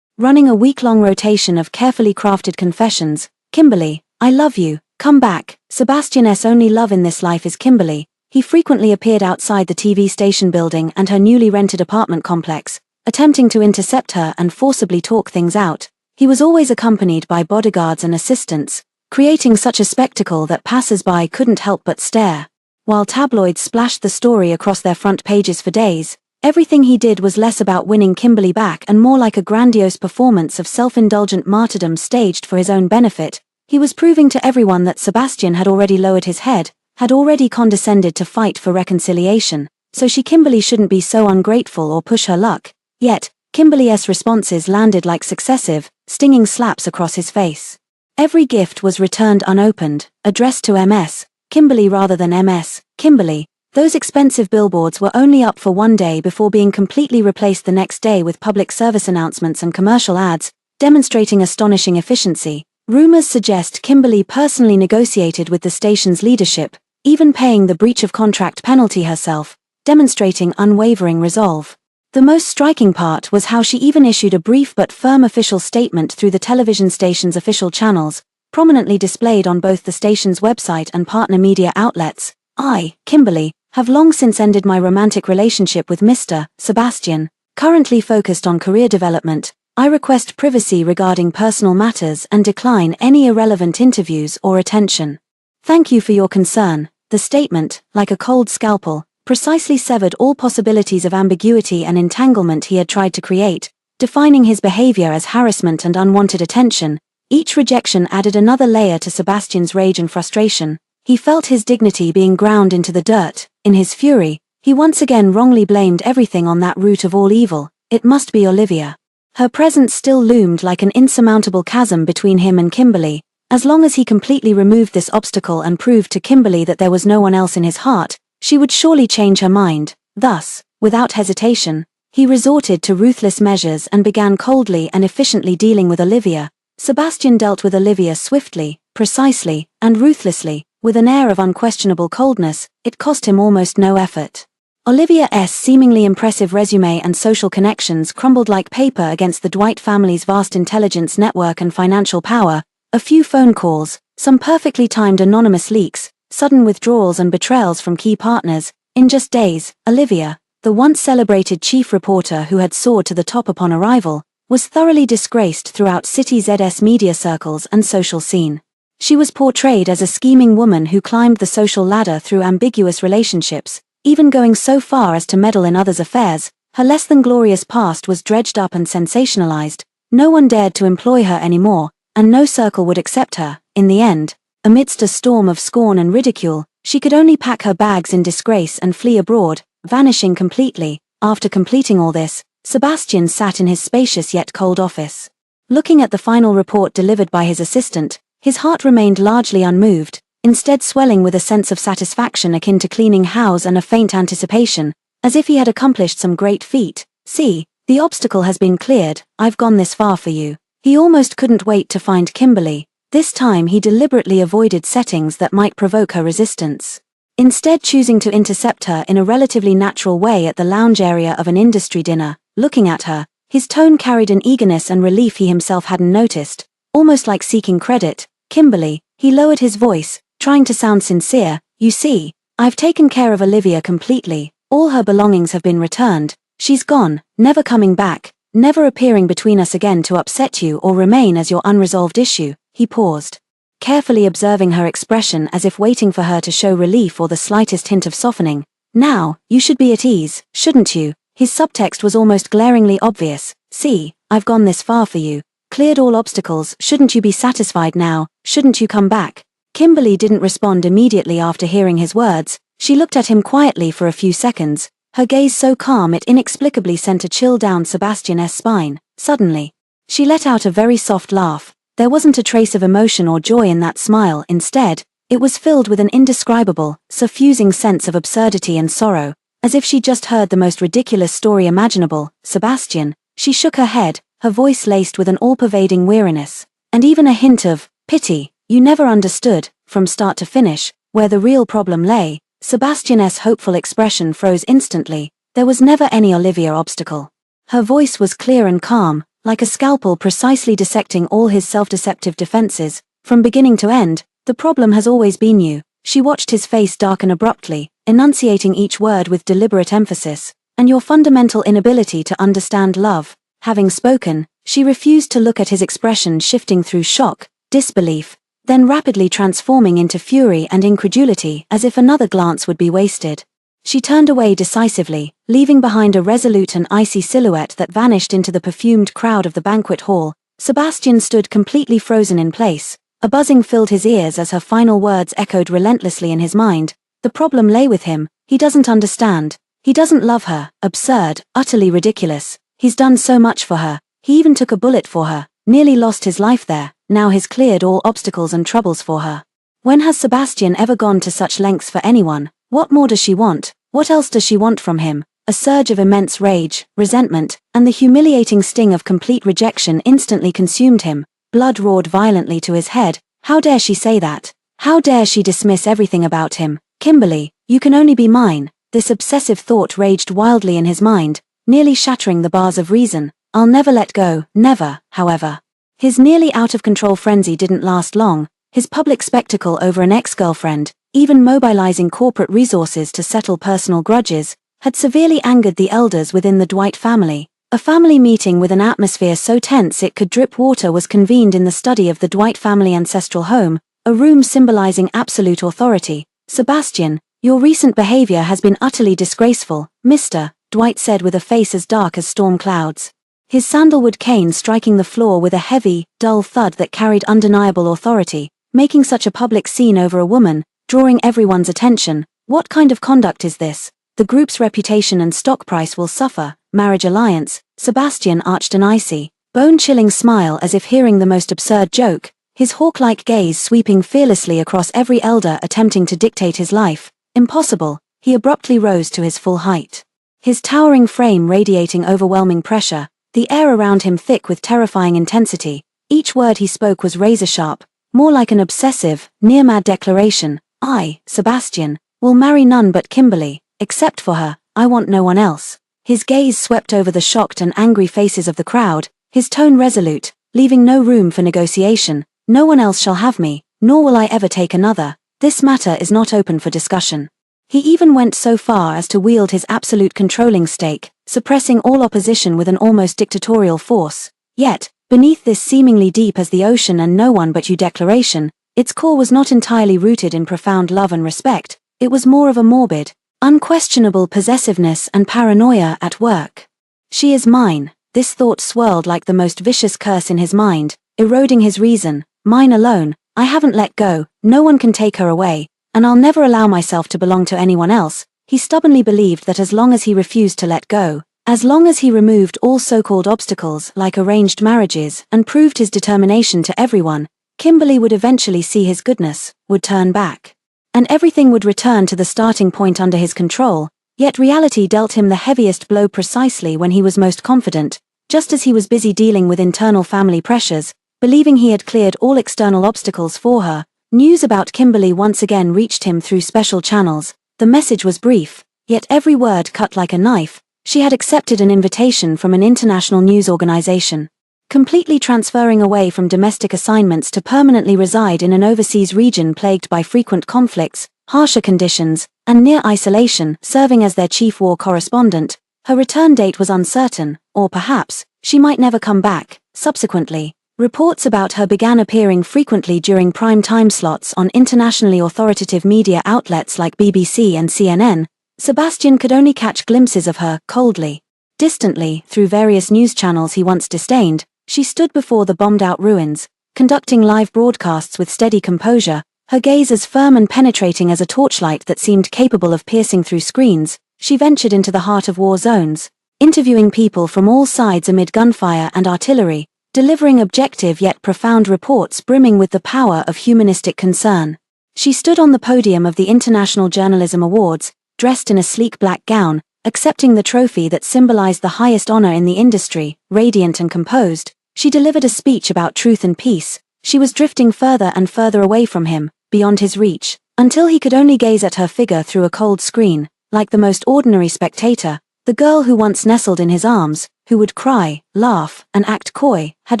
Running a week-long rotation of carefully crafted confessions: "Kimberly, I love you, come back." Sebastian's only love in this life is Kimberly. He frequently appeared outside the TV station building and her newly rented apartment complex, attempting to intercept her and forcibly talk things out. He was always accompanied by bodyguards and assistants, creating such a spectacle that passers-by couldn't help but stare. While tabloids splashed the story across their front pages for days, everything he did was less about winning Kimberly back and more like a grandiose performance of self-indulgent martyrdom staged for his own benefit. He was proving to everyone that Sebastian had already lowered his head, had already condescended to fight for reconciliation, so Kimberly shouldn't be so ungrateful or push her luck. Yet, Kimberly's responses landed like successive, stinging slaps across his face. Every gift was returned unopened, addressed to MS. Kimberly rather than MS. Kimberly. Those expensive billboards were only up for one day before being completely replaced the next day with public service announcements and commercial ads, demonstrating astonishing efficiency. Rumors suggest Kimberly personally negotiated with the station's leadership, even paying the breach of contract penalty herself, demonstrating unwavering resolve. The most striking part was how she even issued a brief but firm official statement through the television station's official channels, prominently displayed on both the station's website and partner media outlets. "I, Kimberly, have long since ended my romantic relationship with Mr. Sebastian, currently focused on career development. I request privacy regarding personal matters and decline any irrelevant interviews or attention. Thank you for your concern." The statement, like a cold scalpel, precisely severed all possibilities of ambiguity and entanglement he had tried to create, defining his behavior as harassment and unwanted attention. Each rejection added another layer to Sebastian's rage and frustration. He felt his dignity being ground into the dirt. In his fury, he once again wrongly blamed everything on that root of all evil. It must be Olivia. Her presence still loomed like an insurmountable chasm between him and Kimberly. As long as he completely removed this obstacle and proved to Kimberly that there was no one else in his heart, she would surely change her mind. Thus, without hesitation, he resorted to ruthless measures and began coldly and efficiently dealing with Olivia. Sebastian dealt with Olivia swiftly, precisely, and ruthlessly, with an air of unquestionable coldness. It cost him almost no effort. Olivia's seemingly impressive resume and social connections crumbled like paper against the Dwight family's vast intelligence network and financial power. A few phone calls, some perfectly timed anonymous leaks, sudden withdrawals and betrayals from key partners. In just days, Olivia, the once celebrated chief reporter who had soared to the top upon arrival, was thoroughly disgraced throughout City Z's media circles and social scene. She was portrayed as a scheming woman who climbed the social ladder through ambiguous relationships, even going so far as to meddle in others' affairs. Her less-than-glorious past was dredged up and sensationalized. No one dared to employ her anymore, and no circle would accept her. In the end, amidst a storm of scorn and ridicule, she could only pack her bags in disgrace and flee abroad, vanishing completely. After completing all this, Sebastian sat in his spacious yet cold office. Looking at the final report delivered by his assistant, his heart remained largely unmoved, instead swelling with a sense of satisfaction akin to cleaning house and a faint anticipation, as if he had accomplished some great feat. "See, the obstacle has been cleared, I've gone this far for you." He almost couldn't wait to find Kimberly. This time he deliberately avoided settings that might provoke her resistance, instead choosing to intercept her in a relatively natural way at the lounge area of an industry dinner. Looking at her, his tone carried an eagerness and relief he himself hadn't noticed, almost like seeking credit. "Kimberly," he lowered his voice, trying to sound sincere, "you see, I've taken care of Olivia completely. All her belongings have been returned. She's gone, never coming back, never appearing between us again to upset you or remain as your unresolved issue." He paused, carefully observing her expression as if waiting for her to show relief or the slightest hint of softening. "Now, you should be at ease, shouldn't you?" His subtext was almost glaringly obvious. "See, I've gone this far for you, cleared all obstacles. Shouldn't you be satisfied now? Shouldn't you come back?" Kimberly didn't respond immediately after hearing his words. She looked at him quietly for a few seconds, her gaze so calm it inexplicably sent a chill down Sebastian's spine. Suddenly, she let out a very soft laugh. There wasn't a trace of emotion or joy in that smile. Instead, it was filled with an indescribable, suffusing sense of absurdity and sorrow, as if she'd just heard the most ridiculous story imaginable. "Sebastian," she shook her head, her voice laced with an all-pervading weariness, and even a hint of pity. "You never understood, from start to finish, where the real problem lay." Sebastian's hopeful expression froze instantly. There was never any Olivia obstacle. Her voice was clear and calm, like a scalpel precisely dissecting all his self-deceptive defenses. "From beginning to end, the problem has always been you." She watched his face darken abruptly, enunciating each word with deliberate emphasis. "And your fundamental inability to understand love." Having spoken, she refused to look at his expression, shifting through shock, disbelief, then rapidly transforming into fury and incredulity as if another glance would be wasted. She turned away decisively, leaving behind a resolute and icy silhouette that vanished into the perfumed crowd of the banquet hall. Sebastian stood completely frozen in place. A buzzing filled his ears as her final words echoed relentlessly in his mind. The problem lay with him. He doesn't understand. He doesn't love her. Absurd, utterly ridiculous. He's done so much for her. He even took a bullet for her, nearly lost his life there. Now he's cleared all obstacles and troubles for her. When has Sebastian ever gone to such lengths for anyone? What more does she want? What else does she want from him? A surge of immense rage, resentment, and the humiliating sting of complete rejection instantly consumed him. Blood roared violently to his head. How dare she say that? How dare she dismiss everything about him? "Kimberly, you can only be mine." This obsessive thought raged wildly in his mind, nearly shattering the bars of reason. "I'll never let go, never." However, his nearly out-of-control frenzy didn't last long. His public spectacle over an ex-girlfriend, even mobilizing corporate resources to settle personal grudges, had severely angered the elders within the Dwight family. A family meeting with an atmosphere so tense it could drip water was convened in the study of the Dwight family ancestral home, a room symbolizing absolute authority. "Sebastian, your recent behavior has been utterly disgraceful, Mr. Dwight said with a face as dark as storm clouds, his sandalwood cane striking the floor with a heavy, dull thud that carried undeniable authority. "Making such a public scene over a woman, drawing everyone's attention. What kind of conduct is this? The group's reputation and stock price will suffer." "Marriage alliance." Sebastian arched an icy, bone-chilling smile as if hearing the most absurd joke, his hawk-like gaze sweeping fearlessly across every elder attempting to dictate his life. "Impossible." He abruptly rose to his full height, his towering frame radiating overwhelming pressure, the air around him thick with terrifying intensity. Each word he spoke was razor-sharp, more like an obsessive, near-mad declaration. I, Sebastian, will marry none but Kimberly. Except for her, I want no one else. His gaze swept over the shocked and angry faces of the crowd, his tone resolute, leaving no room for negotiation. No one else shall have me, nor will I ever take another. This matter is not open for discussion. He even went so far as to wield his absolute controlling stake, suppressing all opposition with an almost dictatorial force. Yet, beneath this seemingly deep as the ocean and no one but you declaration, its core was not entirely rooted in profound love and respect. It was more of a morbid, unquestionable possessiveness and paranoia at work. She is mine. This thought swirled like the most vicious curse in his mind, eroding his reason. Mine alone. I haven't let go, no one can take her away, and I'll never allow myself to belong to anyone else. He stubbornly believed that as long as he refused to let go, as long as he removed all so-called obstacles like arranged marriages and proved his determination to everyone, Kimberly would eventually see his goodness, would turn back. And everything would return to the starting point under his control. Yet reality dealt him the heaviest blow precisely when he was most confident, just as he was busy dealing with internal family pressures, believing he had cleared all external obstacles for her. News about Kimberly once again reached him through special channels. The message was brief, yet every word cut like a knife. She had accepted an invitation from an international news organization, completely transferring away from domestic assignments to permanently reside in an overseas region plagued by frequent conflicts, harsher conditions, and near isolation, serving as their chief war correspondent. Her return date was uncertain, or perhaps, she might never come back. Subsequently, reports about her began appearing frequently during prime time slots on internationally authoritative media outlets like BBC and CNN. Sebastian could only catch glimpses of her, coldly, distantly, through various news channels he once disdained. She stood before the bombed-out ruins, conducting live broadcasts with steady composure, her gaze as firm and penetrating as a torchlight that seemed capable of piercing through screens. She ventured into the heart of war zones, interviewing people from all sides amid gunfire and artillery, delivering objective yet profound reports brimming with the power of humanistic concern. She stood on the podium of the International Journalism Awards, dressed in a sleek black gown, accepting the trophy that symbolized the highest honor in the industry. Radiant and composed, she delivered a speech about truth and peace. She was drifting further and further away from him, beyond his reach, until he could only gaze at her figure through a cold screen. Like the most ordinary spectator, the girl who once nestled in his arms, who would cry, laugh, and act coy, had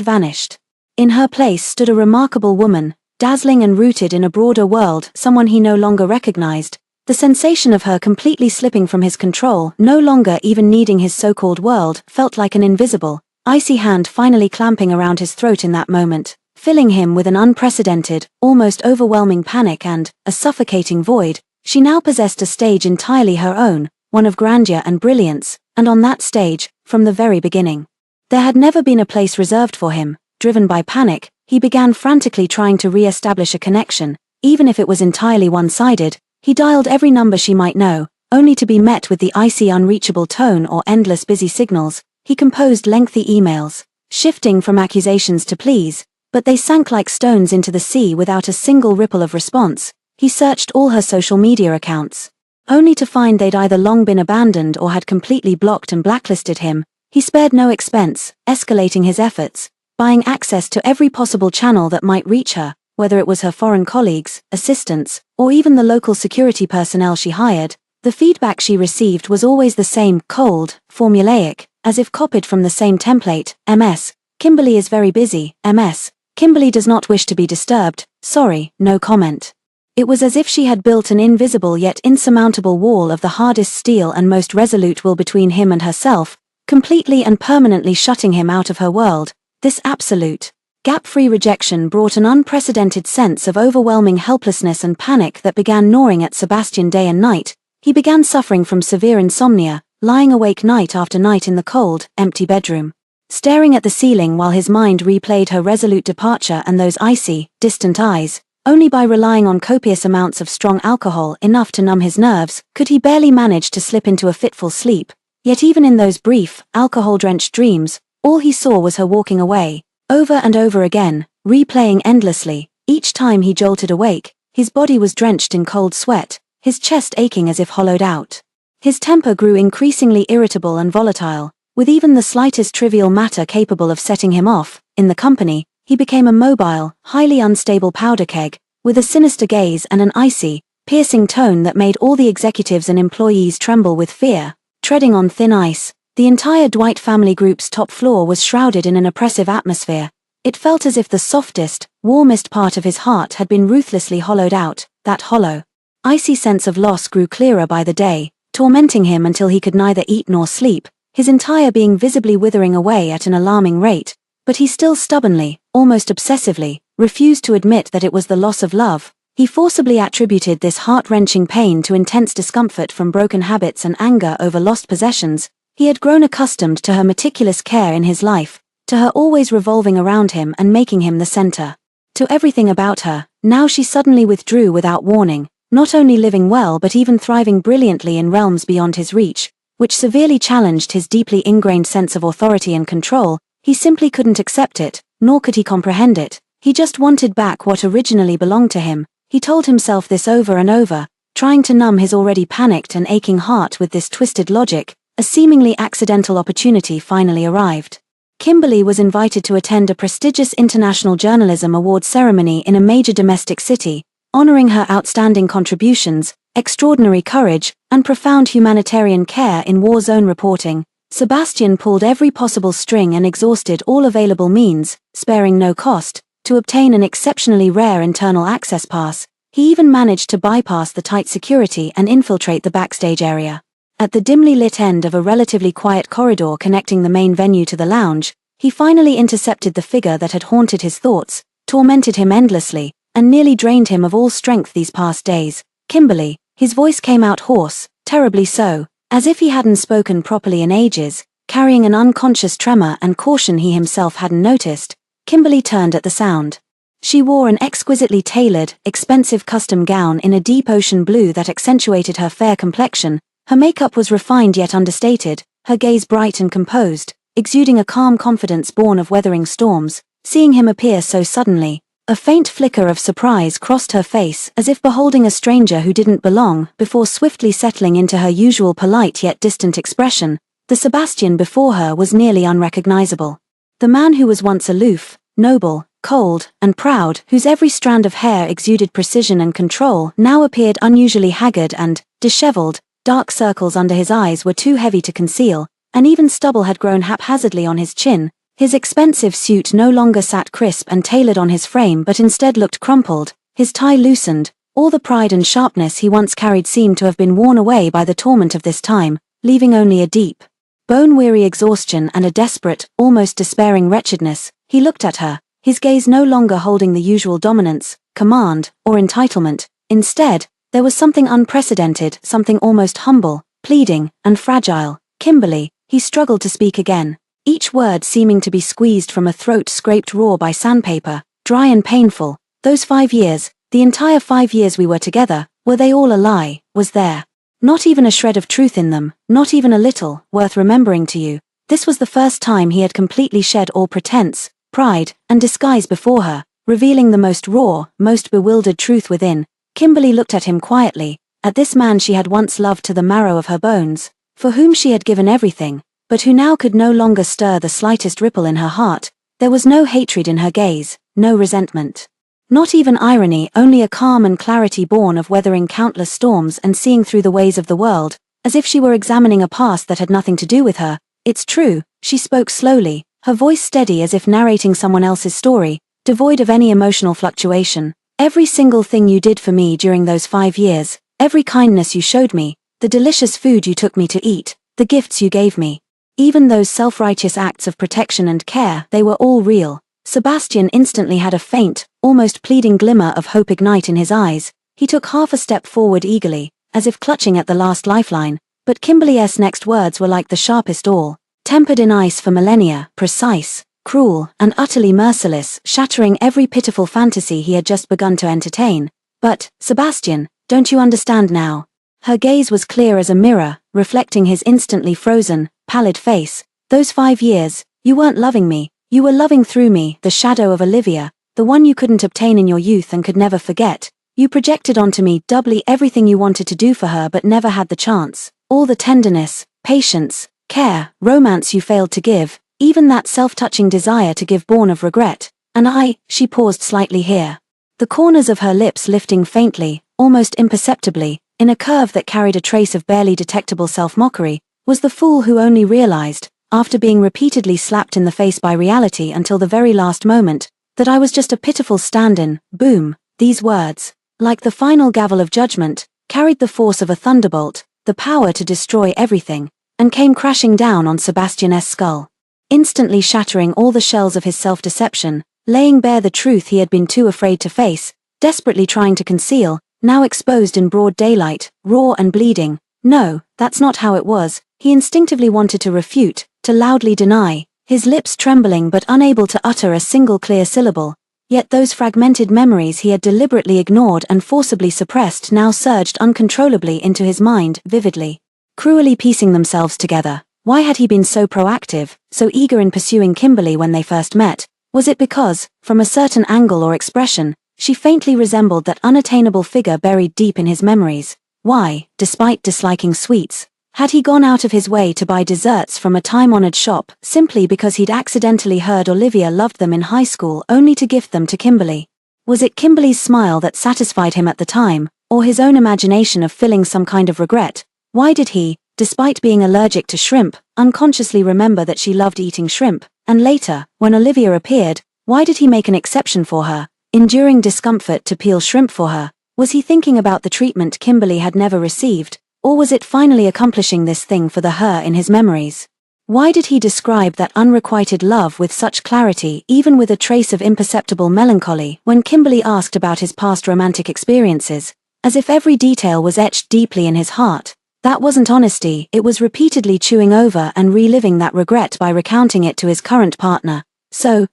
vanished. In her place stood a remarkable woman, dazzling and rooted in a broader world, someone he no longer recognized. The sensation of her completely slipping from his control, no longer even needing his so-called world, felt like an invisible, icy hand finally clamping around his throat in that moment, filling him with an unprecedented, almost overwhelming panic and a suffocating void. She now possessed a stage entirely her own, one of grandeur and brilliance, and on that stage, from the very beginning, there had never been a place reserved for him. Driven by panic, he began frantically trying to re-establish a connection, even if it was entirely one-sided. He dialed every number she might know, only to be met with the icy unreachable tone or endless busy signals. He composed lengthy emails, shifting from accusations to pleas, but they sank like stones into the sea without a single ripple of response. He searched all her social media accounts, only to find they'd either long been abandoned or had completely blocked and blacklisted him. He spared no expense, escalating his efforts, buying access to every possible channel that might reach her, whether it was her foreign colleagues, assistants, or even the local security personnel she hired. The feedback she received was always the same, cold, formulaic, as if copied from the same template. MS. Kimberly is very busy. MS. Kimberly does not wish to be disturbed. Sorry, no comment. It was as if she had built an invisible yet insurmountable wall of the hardest steel and most resolute will between him and herself, completely and permanently shutting him out of her world. This absolute, gap-free rejection brought an unprecedented sense of overwhelming helplessness and panic that began gnawing at Sebastian day and night. He began suffering from severe insomnia, lying awake night after night in the cold, empty bedroom, staring at the ceiling while his mind replayed her resolute departure and those icy, distant eyes. Only by relying on copious amounts of strong alcohol, enough to numb his nerves, could he barely manage to slip into a fitful sleep. Yet even in those brief, alcohol-drenched dreams, all he saw was her walking away, over and over again, replaying endlessly. Each time he jolted awake, his body was drenched in cold sweat, his chest aching as if hollowed out. His temper grew increasingly irritable and volatile, with even the slightest trivial matter capable of setting him off. In the company, he became a mobile, highly unstable powder keg, with a sinister gaze and an icy, piercing tone that made all the executives and employees tremble with fear. Treading on thin ice, the entire Dwight family group's top floor was shrouded in an oppressive atmosphere. It felt as if the softest, warmest part of his heart had been ruthlessly hollowed out. That hollow, icy sense of loss grew clearer by the day, tormenting him until he could neither eat nor sleep, his entire being visibly withering away at an alarming rate. But he still stubbornly, almost obsessively, refused to admit that it was the loss of love. He forcibly attributed this heart-wrenching pain to intense discomfort from broken habits and anger over lost possessions. He had grown accustomed to her meticulous care in his life, to her always revolving around him and making him the center. To everything about her. Now she suddenly withdrew without warning, not only living well but even thriving brilliantly in realms beyond his reach, which severely challenged his deeply ingrained sense of authority and control. He simply couldn't accept it, nor could he comprehend it. He just wanted back what originally belonged to him. He told himself this over and over, trying to numb his already panicked and aching heart with this twisted logic. A seemingly accidental opportunity finally arrived. Kimberly was invited to attend a prestigious International Journalism Award ceremony in a major domestic city, honoring her outstanding contributions, extraordinary courage, and profound humanitarian care in war zone reporting. Sebastian pulled every possible string and exhausted all available means, sparing no cost, to obtain an exceptionally rare internal access pass. He even managed to bypass the tight security and infiltrate the backstage area. At the dimly lit end of a relatively quiet corridor connecting the main venue to the lounge, he finally intercepted the figure that had haunted his thoughts, tormented him endlessly, and nearly drained him of all strength these past days. Kimberly. His voice came out hoarse, terribly so, as if he hadn't spoken properly in ages, carrying an unconscious tremor and caution he himself hadn't noticed. Kimberly turned at the sound. She wore an exquisitely tailored, expensive custom gown in a deep ocean blue that accentuated her fair complexion. Her makeup was refined yet understated, her gaze bright and composed, exuding a calm confidence born of weathering storms. Seeing him appear so suddenly, a faint flicker of surprise crossed her face as if beholding a stranger who didn't belong, before swiftly settling into her usual polite yet distant expression. The Sebastian before her was nearly unrecognizable. The man who was once aloof, noble, cold, and proud, whose every strand of hair exuded precision and control, now appeared unusually haggard and disheveled. Dark circles under his eyes were too heavy to conceal, and even stubble had grown haphazardly on his chin. His expensive suit no longer sat crisp and tailored on his frame but instead looked crumpled, his tie loosened. All the pride and sharpness he once carried seemed to have been worn away by the torment of this time, leaving only a deep, bone-weary exhaustion and a desperate, almost despairing wretchedness. He looked at her, his gaze no longer holding the usual dominance, command, or entitlement. Instead, there was something unprecedented, something almost humble, pleading, and fragile. Kimberly. He struggled to speak again, each word seeming to be squeezed from a throat scraped raw by sandpaper, dry and painful. Those 5 years, the entire 5 years we were together, were they all a lie? Was there not even a shred of truth in them, not even a little, worth remembering to you? This was the first time he had completely shed all pretense, pride, and disguise before her, revealing the most raw, most bewildered truth within. Kimberly looked at him quietly, at this man she had once loved to the marrow of her bones, for whom she had given everything, but who now could no longer stir the slightest ripple in her heart. There was no hatred in her gaze, no resentment. Not even irony, only a calm and clarity born of weathering countless storms and seeing through the ways of the world, as if she were examining a past that had nothing to do with her. It's true, she spoke slowly, her voice steady as if narrating someone else's story, devoid of any emotional fluctuation. Every single thing you did for me during those 5 years, every kindness you showed me, the delicious food you took me to eat, the gifts you gave me, even those self-righteous acts of protection and care, they were all real. Sebastian instantly had a faint, almost pleading glimmer of hope ignite in his eyes. He took half a step forward eagerly, as if clutching at the last lifeline, but Kimberly's next words were like the sharpest awl, tempered in ice for millennia, precise, cruel, and utterly merciless, shattering every pitiful fantasy he had just begun to entertain. But, Sebastian, don't you understand now? Her gaze was clear as a mirror, reflecting his instantly frozen, pallid face. Those 5 years, you weren't loving me, you were loving through me, the shadow of Olivia, the one you couldn't obtain in your youth and could never forget. You projected onto me doubly everything you wanted to do for her but never had the chance, all the tenderness, patience, care, romance you failed to give, even that self-touching desire to give born of regret. And she paused slightly here, the corners of her lips lifting faintly, almost imperceptibly, in a curve that carried a trace of barely detectable self-mockery, was the fool who only realized, after being repeatedly slapped in the face by reality until the very last moment, that I was just a pitiful stand-in. Boom. These words, like the final gavel of judgment, carried the force of a thunderbolt, the power to destroy everything, and came crashing down on Sebastian's skull, instantly shattering all the shells of his self-deception, laying bare the truth he had been too afraid to face, desperately trying to conceal, now exposed in broad daylight, raw and bleeding. No, that's not how it was, he instinctively wanted to refute, to loudly deny, his lips trembling but unable to utter a single clear syllable. Yet those fragmented memories he had deliberately ignored and forcibly suppressed now surged uncontrollably into his mind, vividly, cruelly piecing themselves together. Why had he been so proactive, so eager in pursuing Kimberly when they first met? Was it because, from a certain angle or expression, she faintly resembled that unattainable figure buried deep in his memories? Why, despite disliking sweets, had he gone out of his way to buy desserts from a time-honored shop simply because he'd accidentally heard Olivia loved them in high school only to gift them to Kimberly? Was it Kimberly's smile that satisfied him at the time, or his own imagination of feeling some kind of regret? Why did he, despite being allergic to shrimp, unconsciously remember that she loved eating shrimp? And later, when Olivia appeared, why did he make an exception for her, enduring discomfort to peel shrimp for her? Was he thinking about the treatment Kimberly had never received? Or was it finally accomplishing this thing for the her in his memories? Why did he describe that unrequited love with such clarity, even with a trace of imperceptible melancholy, when Kimberly asked about his past romantic experiences, as if every detail was etched deeply in his heart? That wasn't honesty, it was repeatedly chewing over and reliving that regret by recounting it to his current partner. So,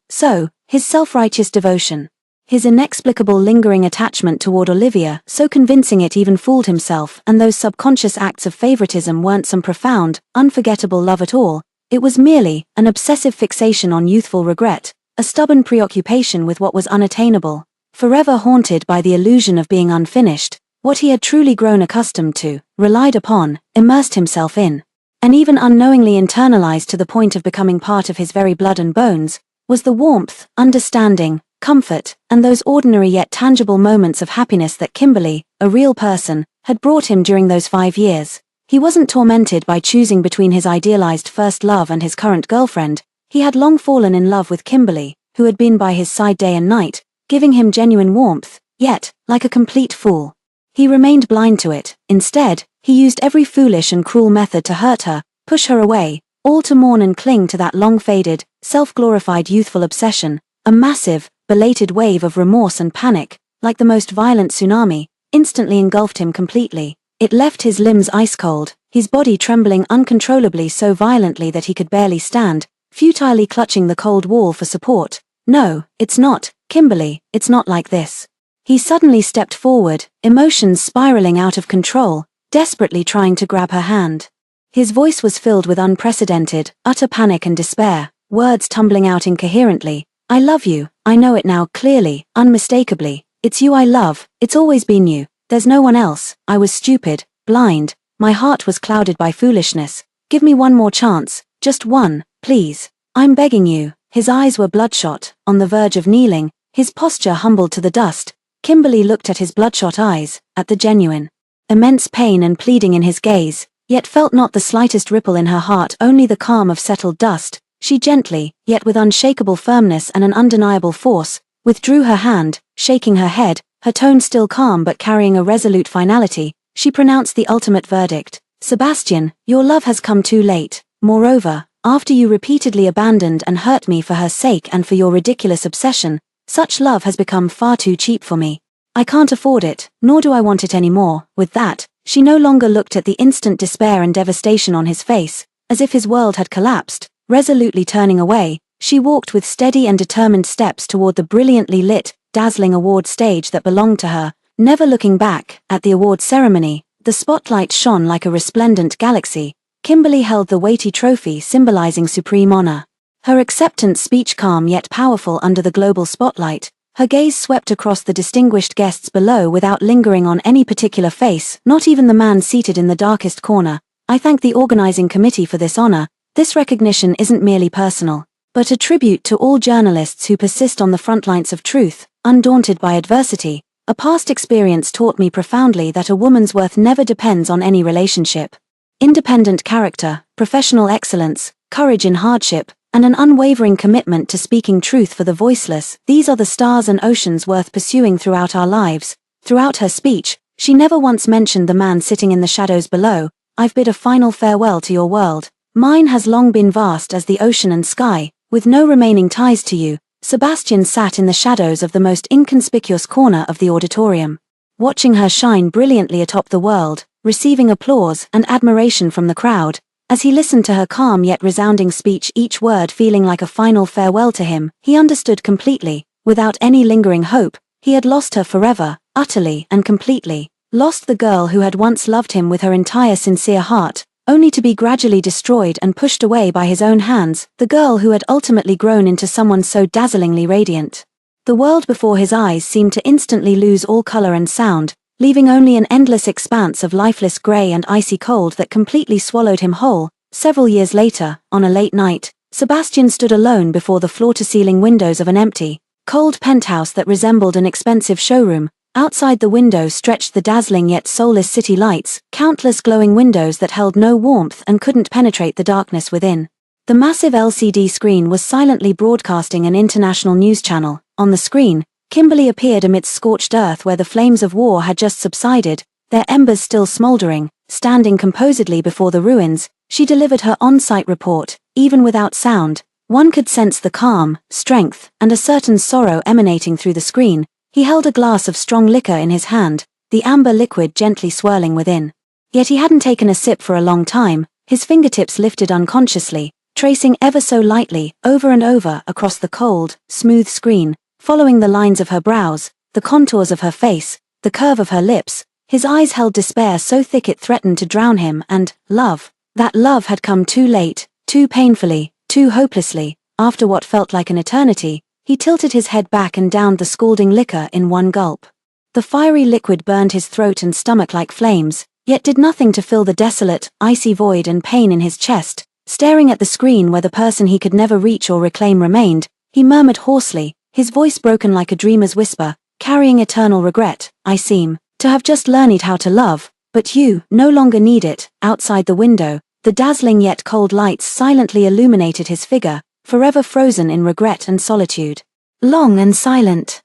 his self-righteous devotion, his inexplicable lingering attachment toward Olivia, so convincing it even fooled himself, and those subconscious acts of favoritism weren't some profound, unforgettable love at all. It was merely an obsessive fixation on youthful regret, a stubborn preoccupation with what was unattainable, forever haunted by the illusion of being unfinished. What he had truly grown accustomed to, relied upon, immersed himself in, and even unknowingly internalized to the point of becoming part of his very blood and bones, was the warmth, understanding, comfort, and those ordinary yet tangible moments of happiness that Kimberly, a real person, had brought him during those 5 years. He wasn't tormented by choosing between his idealized first love and his current girlfriend. He had long fallen in love with Kimberly, who had been by his side day and night, giving him genuine warmth, yet, like a complete fool, he remained blind to it. Instead, he used every foolish and cruel method to hurt her, push her away, all to mourn and cling to that long-faded, self-glorified youthful obsession. A massive, belated wave of remorse and panic, like the most violent tsunami, instantly engulfed him completely. It left his limbs ice-cold, his body trembling uncontrollably so violently that he could barely stand, futilely clutching the cold wall for support. No, it's not, Kimberly, it's not like this. He suddenly stepped forward, emotions spiraling out of control, desperately trying to grab her hand. His voice was filled with unprecedented, utter panic and despair, words tumbling out incoherently. I love you, I know it now clearly, unmistakably. It's you I love, it's always been you. There's no one else. I was stupid, blind, my heart was clouded by foolishness. Give me one more chance, just one, please. I'm begging you. His eyes were bloodshot, on the verge of kneeling, his posture humbled to the dust. Kimberly looked at his bloodshot eyes, at the genuine, immense pain and pleading in his gaze, yet felt not the slightest ripple in her heart, only the calm of settled dust. She gently, yet with unshakable firmness and an undeniable force, withdrew her hand, shaking her head, her tone still calm but carrying a resolute finality. She pronounced the ultimate verdict. Sebastian, your love has come too late. Moreover, after you repeatedly abandoned and hurt me for her sake and for your ridiculous obsession, such love has become far too cheap for me. I can't afford it, nor do I want it anymore. With that, she no longer looked at the instant despair and devastation on his face, as if his world had collapsed. Resolutely turning away, she walked with steady and determined steps toward the brilliantly lit, dazzling award stage that belonged to her. Never looking back, at the award ceremony, the spotlight shone like a resplendent galaxy. Kimberly held the weighty trophy symbolizing supreme honor. Her acceptance speech calm yet powerful under the global spotlight, her gaze swept across the distinguished guests below without lingering on any particular face, not even the man seated in the darkest corner. I thank the organizing committee for this honor. This recognition isn't merely personal, but a tribute to all journalists who persist on the front lines of truth, undaunted by adversity. A past experience taught me profoundly that a woman's worth never depends on any relationship. Independent character, professional excellence, courage in hardship, and an unwavering commitment to speaking truth for the voiceless, these are the stars and oceans worth pursuing throughout our lives. Throughout her speech, she never once mentioned the man sitting in the shadows below. I've bid a final farewell to your world. Mine has long been vast as the ocean and sky, with no remaining ties to you. Sebastian sat in the shadows of the most inconspicuous corner of the auditorium, watching her shine brilliantly atop the world, receiving applause and admiration from the crowd. As he listened to her calm yet resounding speech, each word feeling like a final farewell to him, he understood completely. Without any lingering hope, he had lost her forever, utterly and completely. Lost the girl who had once loved him with her entire sincere heart, only to be gradually destroyed and pushed away by his own hands, the girl who had ultimately grown into someone so dazzlingly radiant. The world before his eyes seemed to instantly lose all color and sound, leaving only an endless expanse of lifeless gray and icy cold that completely swallowed him whole. Several years later, on a late night, Sebastian stood alone before the floor-to-ceiling windows of an empty, cold penthouse that resembled an expensive showroom. Outside the window stretched the dazzling yet soulless city lights, countless glowing windows that held no warmth and couldn't penetrate the darkness within. The massive LCD screen was silently broadcasting an international news channel. On the screen, Kimberly appeared amidst scorched earth where the flames of war had just subsided, their embers still smoldering. Standing composedly before the ruins, she delivered her on-site report. Even without sound, one could sense the calm, strength, and a certain sorrow emanating through the screen. He held a glass of strong liquor in his hand, the amber liquid gently swirling within. Yet he hadn't taken a sip for a long time, his fingertips lifted unconsciously, tracing ever so lightly, over and over, across the cold, smooth screen, following the lines of her brows, the contours of her face, the curve of her lips. His eyes held despair so thick it threatened to drown him, and love. That love had come too late, too painfully, too hopelessly. After what felt like an eternity, he tilted his head back and downed the scalding liquor in one gulp. The fiery liquid burned his throat and stomach like flames, yet did nothing to fill the desolate, icy void and pain in his chest. Staring at the screen where the person he could never reach or reclaim remained, he murmured hoarsely, his voice broken like a dreamer's whisper, carrying eternal regret. I seem to have just learned how to love, but you no longer need it. Outside the window, the dazzling yet cold lights silently illuminated his figure, forever frozen in regret and solitude. Long and silent,